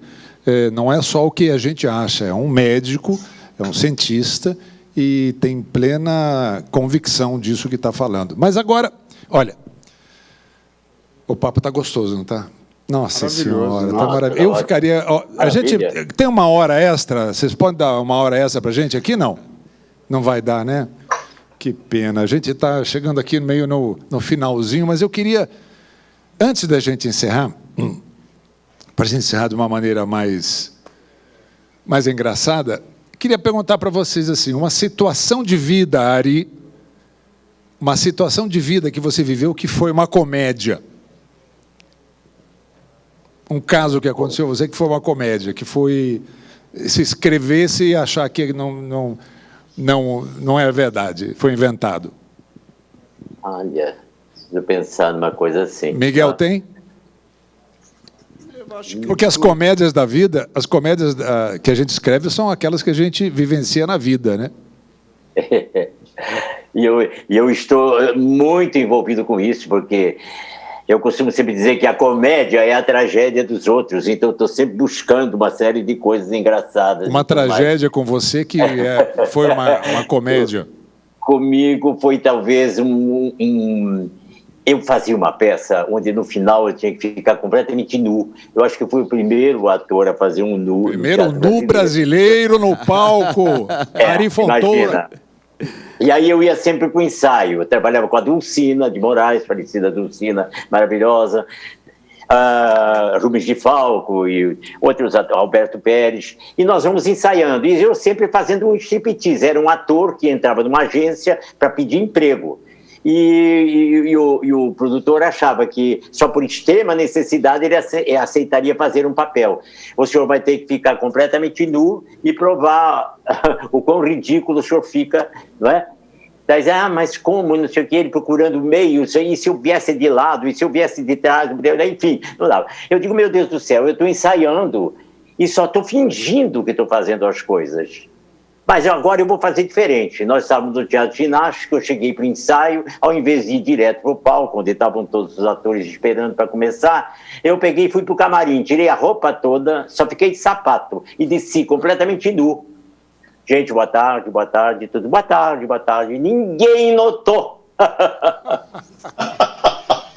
não é só o que a gente acha, é um médico, é um cientista e tem plena convicção disso que está falando. Mas agora, olha, o papo está gostoso, não está? Nossa Senhora, está maravilhoso. Eu ficaria... Ó, a gente tem uma hora extra, vocês podem dar uma hora extra para a gente aqui? Não? Não vai dar, né? Que pena. A gente está chegando aqui meio no finalzinho, mas eu queria... Antes da gente encerrar, para a gente encerrar de uma maneira mais engraçada, queria perguntar para vocês assim, uma situação de vida, Ari, uma situação de vida que você viveu que foi uma comédia. Um caso que aconteceu com você que foi uma comédia, que foi se escrevesse e achar que não é verdade, foi inventado. Olha... de pensar numa coisa assim. Miguel, tem? Porque as comédias da vida, as comédias que a gente escreve são aquelas que a gente vivencia na vida, né? E eu estou muito envolvido com isso, porque eu costumo sempre dizer que a comédia é a tragédia dos outros, então eu estou sempre buscando uma série de coisas engraçadas. Uma tragédia com você que foi uma comédia. Comigo foi talvez eu fazia uma peça onde no final eu tinha que ficar completamente nu. Eu acho que eu fui o primeiro ator a fazer um nu. Primeiro nu brasileiro no palco. Ari Fontoura. E aí eu ia sempre para o ensaio. Eu trabalhava com a Dulcina de Moraes, falecida Dulcina, maravilhosa. Rubens de Falco e outros, Alberto Pérez, e nós vamos ensaiando, e eu sempre fazendo um striptease. Era um ator que entrava numa agência para pedir emprego, e o produtor achava que só por extrema necessidade ele aceitaria fazer um papel. O senhor vai ter que ficar completamente nu e provar o quão ridículo o senhor fica, não é? Mas como, não sei o que, ele procurando meios, e se eu viesse de lado, e se eu viesse de trás, enfim, não dava. Eu digo, meu Deus do céu, eu estou ensaiando e só estou fingindo que estou fazendo as coisas. Mas agora eu vou fazer diferente. Nós estávamos no Teatro Ginástica, eu cheguei para o ensaio, ao invés de ir direto para o palco, onde estavam todos os atores esperando para começar, eu peguei e fui para o camarim, tirei a roupa toda, só fiquei de sapato e desci completamente nu. Gente, boa tarde, tudo. Boa tarde. Ninguém notou.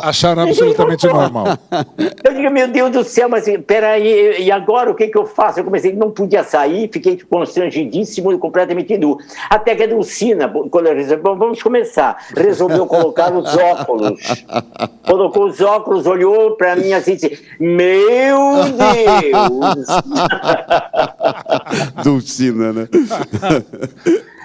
Acharam absolutamente normal. Eu digo, meu Deus do céu, mas peraí, e agora o que eu faço? Eu comecei, não podia sair, fiquei constrangidíssimo e completamente nu. Até que a Dulcina, quando eu resolvi, vamos começar, resolveu colocar os óculos. Colocou os óculos, olhou para mim assim, meu Deus! Dulcina, né?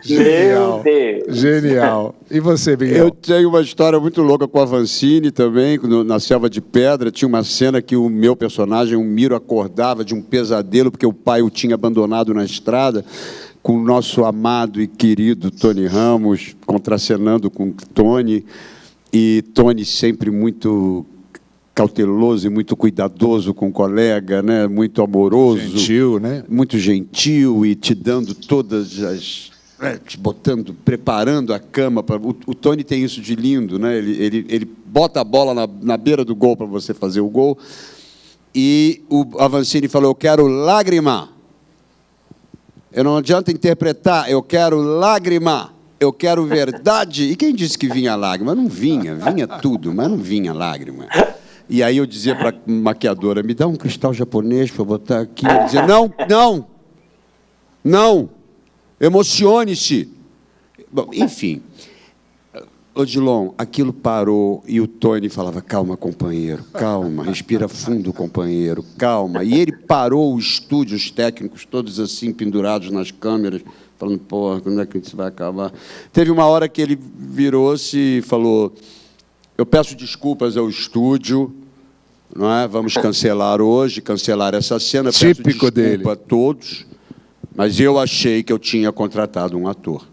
Genial. Meu Deus. Genial. E você, Miguel? Eu tenho uma história muito louca com a Vancini também, na Selva de Pedra. Tinha uma cena que o meu personagem, o Miro, acordava de um pesadelo porque o pai o tinha abandonado na estrada, com o nosso amado e querido Tony Ramos, contracenando com Tony, e Tony sempre muito cauteloso e muito cuidadoso com o colega, né? Muito amoroso. Gentil, né? Muito gentil e te dando todas as... te botando, preparando a cama. O Tony tem isso de lindo, né? Ele bota a bola na beira do gol para você fazer o gol. E o Avancini falou, eu quero lágrima. Eu não adianta interpretar, eu quero lágrima. Eu quero verdade. E quem disse que vinha lágrima? Não vinha tudo, mas não vinha lágrima. E aí eu dizia para a maquiadora, me dá um cristal japonês para botar aqui. Ele dizia, não, emocione-se. Bom, enfim, Odilon, aquilo parou e o Tony falava, calma, companheiro, calma, respira fundo, companheiro, calma. E ele parou o estúdio, os técnicos todos assim, pendurados nas câmeras, falando, porra, quando é que isso vai acabar? Teve uma hora que ele virou-se e falou, eu peço desculpas ao estúdio, não é? Vamos cancelar hoje, cancelar essa cena. Típico dele. Desculpa a todos, mas eu achei que eu tinha contratado um ator.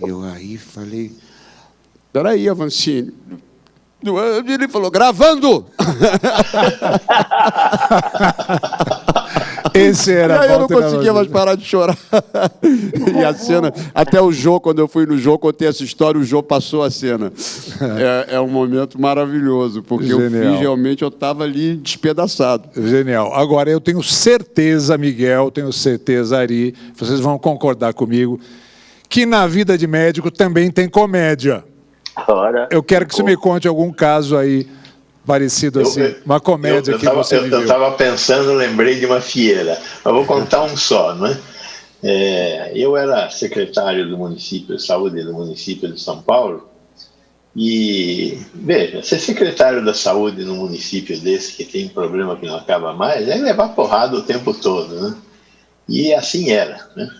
Eu aí falei, peraí, Avancini. Ele falou, gravando! Esse era e aí eu não conseguia mais parar de chorar. E a cena, até o Jô, quando eu fui no Jô, contei essa história, o Jô passou a cena. É um momento maravilhoso, porque eu fiz, realmente, eu estava ali despedaçado. Genial. Agora, eu tenho certeza, Miguel, tenho certeza, Ari, vocês vão concordar comigo, que na vida de médico também tem comédia. Ora, eu quero que você me conte algum caso aí parecido assim, uma comédia que você viveu. Eu estava pensando, lembrei de uma fieira, mas vou contar um só, não é? Eu era secretário do município de saúde do município de São Paulo e, veja, ser secretário da saúde num município desse que tem um problema que não acaba mais é levar porrada o tempo todo, né? E assim era, né?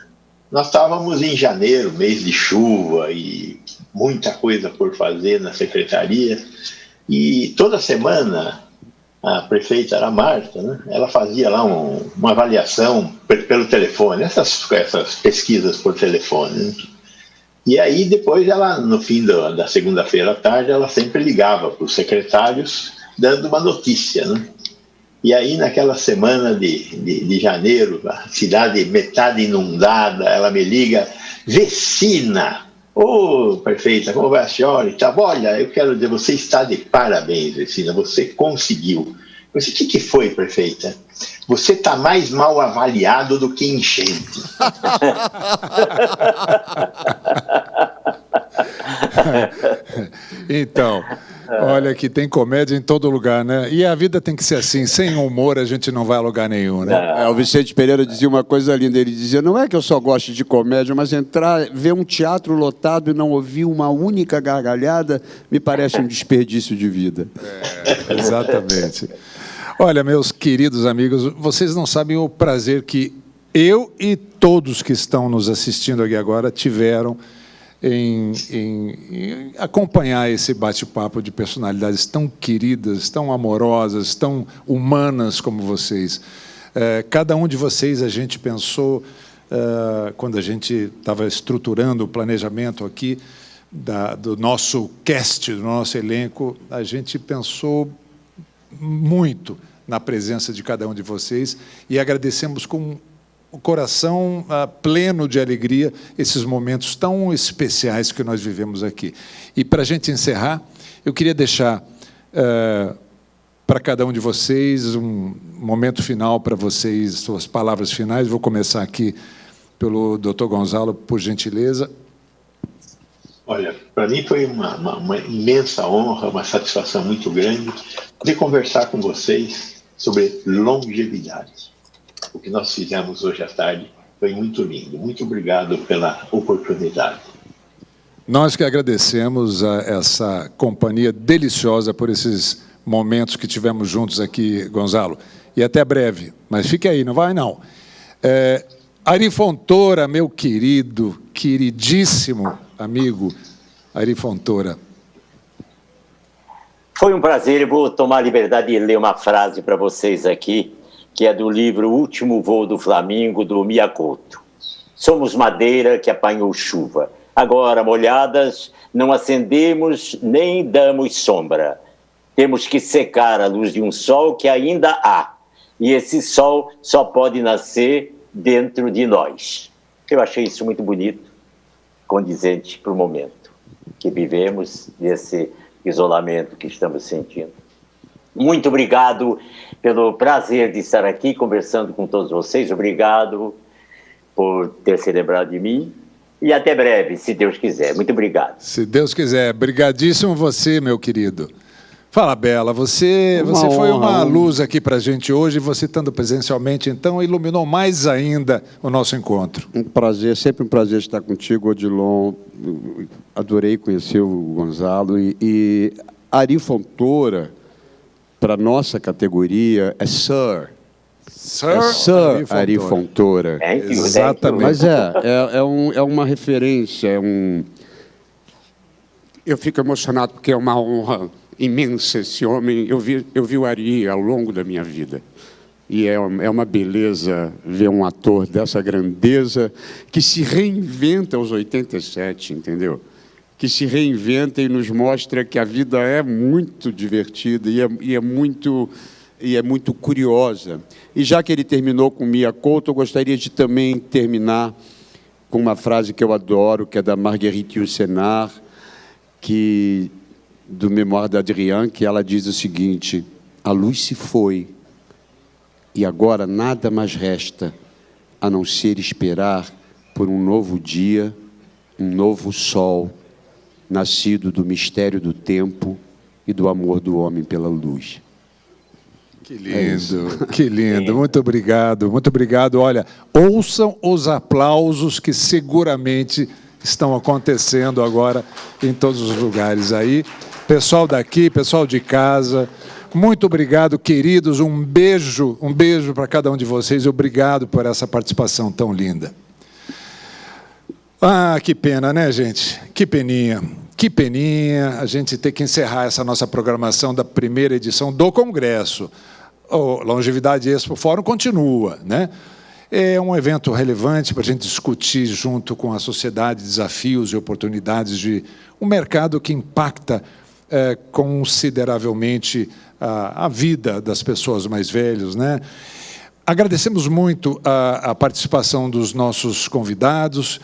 Nós estávamos em janeiro, mês de chuva e muita coisa por fazer na secretaria. E toda semana a prefeita era a Marta, né? Ela fazia lá uma avaliação pelo telefone, essas pesquisas por telefone, né? E aí depois ela, no fim da segunda-feira à tarde, ela sempre ligava para os secretários dando uma notícia, né? E aí naquela semana de janeiro, a cidade metade inundada, ela me liga, Vecina! Ô, prefeita, como vai a senhora? Tá, olha, eu quero dizer, você está de parabéns, Vecina, você conseguiu. Eu disse, o que foi, prefeita? Você está mais mal avaliado do que enchente. Então, olha que tem comédia em todo lugar, né? E a vida tem que ser assim, sem humor a gente não vai a lugar nenhum, né? O Vicente Pereira dizia uma coisa linda, ele dizia, não é que eu só gosto de comédia, mas ver um teatro lotado e não ouvir uma única gargalhada me parece um desperdício de vida. Exatamente. Olha, meus queridos amigos, vocês não sabem o prazer que eu e todos que estão nos assistindo aqui agora tiveram em acompanhar esse bate-papo de personalidades tão queridas, tão amorosas, tão humanas como vocês. Cada um de vocês a gente pensou, quando a gente estava estruturando o planejamento aqui do nosso cast, do nosso elenco, a gente pensou muito na presença de cada um de vocês e agradecemos com o coração pleno de alegria esses momentos tão especiais que nós vivemos aqui. E para a gente encerrar, eu queria deixar para cada um de vocês um momento final para vocês, suas palavras finais. Vou começar aqui pelo Dr. Gonzalo, por gentileza. Olha, para mim foi uma imensa honra, uma satisfação muito grande poder conversar com vocês sobre longevidade. O que nós fizemos hoje à tarde foi muito lindo. Muito obrigado pela oportunidade. Nós que agradecemos a essa companhia deliciosa por esses momentos que tivemos juntos aqui, Gonzalo. E até breve. Mas fique aí, não vai não. Ari Fontoura, meu querido, queridíssimo amigo Ari Fontoura. Foi um prazer, eu vou tomar a liberdade de ler uma frase para vocês aqui, que é do livro O Último Voo do Flamingo, do Miyakoto. Somos madeira que apanhou chuva. Agora, molhadas, não acendemos nem damos sombra. Temos que secar a luz de um sol que ainda há. E esse sol só pode nascer dentro de nós. Eu achei isso muito bonito, condizente para o momento que vivemos, desse isolamento que estamos sentindo. Muito obrigado pelo prazer de estar aqui conversando com todos vocês. Obrigado por ter se lembrado de mim. E até breve, se Deus quiser. Muito obrigado. Se Deus quiser. Brigadíssimo você, meu querido. Fala, Bela, você foi uma luz aqui para a gente hoje, você estando presencialmente, então, iluminou mais ainda o nosso encontro. Um prazer, sempre um prazer estar contigo, Odilon. Adorei conhecer o Gonzalo. E Ari Fontoura, para a nossa categoria, é Sir. Sir Ari Fontoura. Exatamente. Mas é uma referência, Eu fico emocionado porque é uma honra imensa esse homem. Eu vi o Ari ao longo da minha vida. E é uma beleza ver um ator dessa grandeza que se reinventa aos 87, entendeu? Que se reinventa e nos mostra que a vida é muito divertida e é muito curiosa. E já que ele terminou com Mia Couto, eu gostaria de também terminar com uma frase que eu adoro, que é da Marguerite Yourcenar, do Mémoire d'Adrien, que ela diz o seguinte: a luz se foi, e agora nada mais resta a não ser esperar por um novo dia, um novo sol, nascido do mistério do tempo e do amor do homem pela luz. Que lindo, que lindo. Muito obrigado, muito obrigado. Olha, ouçam os aplausos que seguramente estão acontecendo agora em todos os lugares aí. Pessoal daqui, pessoal de casa, muito obrigado, queridos. Um beijo para cada um de vocês. Obrigado por essa participação tão linda. Ah, que pena, né, gente? Que peninha. Que peninha a gente ter que encerrar essa nossa programação da primeira edição do Congresso. O Longevidade Expo Fórum continua, né? É um evento relevante para a gente discutir junto com a sociedade desafios e oportunidades de um mercado que impacta consideravelmente a vida das pessoas mais velhas, né? Agradecemos muito a participação dos nossos convidados,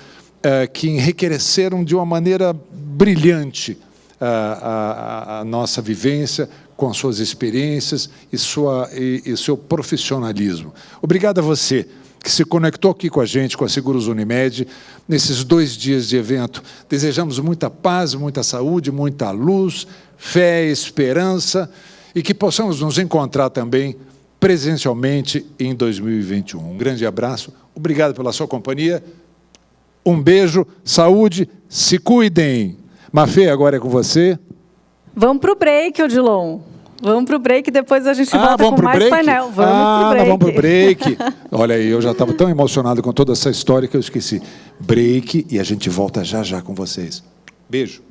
que enriqueceram de uma maneira brilhante a nossa vivência, com suas experiências e seu profissionalismo. Obrigado a você que se conectou aqui com a gente, com a Seguros Unimed, nesses 2 dias de evento. Desejamos muita paz, muita saúde, muita luz, fé, esperança, e que possamos nos encontrar também presencialmente em 2021. Um grande abraço, obrigado pela sua companhia, um beijo, saúde, se cuidem. Mafê, agora é com você. Vamos para o break, Odilon. Vamos para o break, depois a gente volta com mais painel. Vamos para o break. Olha aí, eu já estava tão emocionado com toda essa história que eu esqueci. Break e a gente volta já já com vocês. Beijo.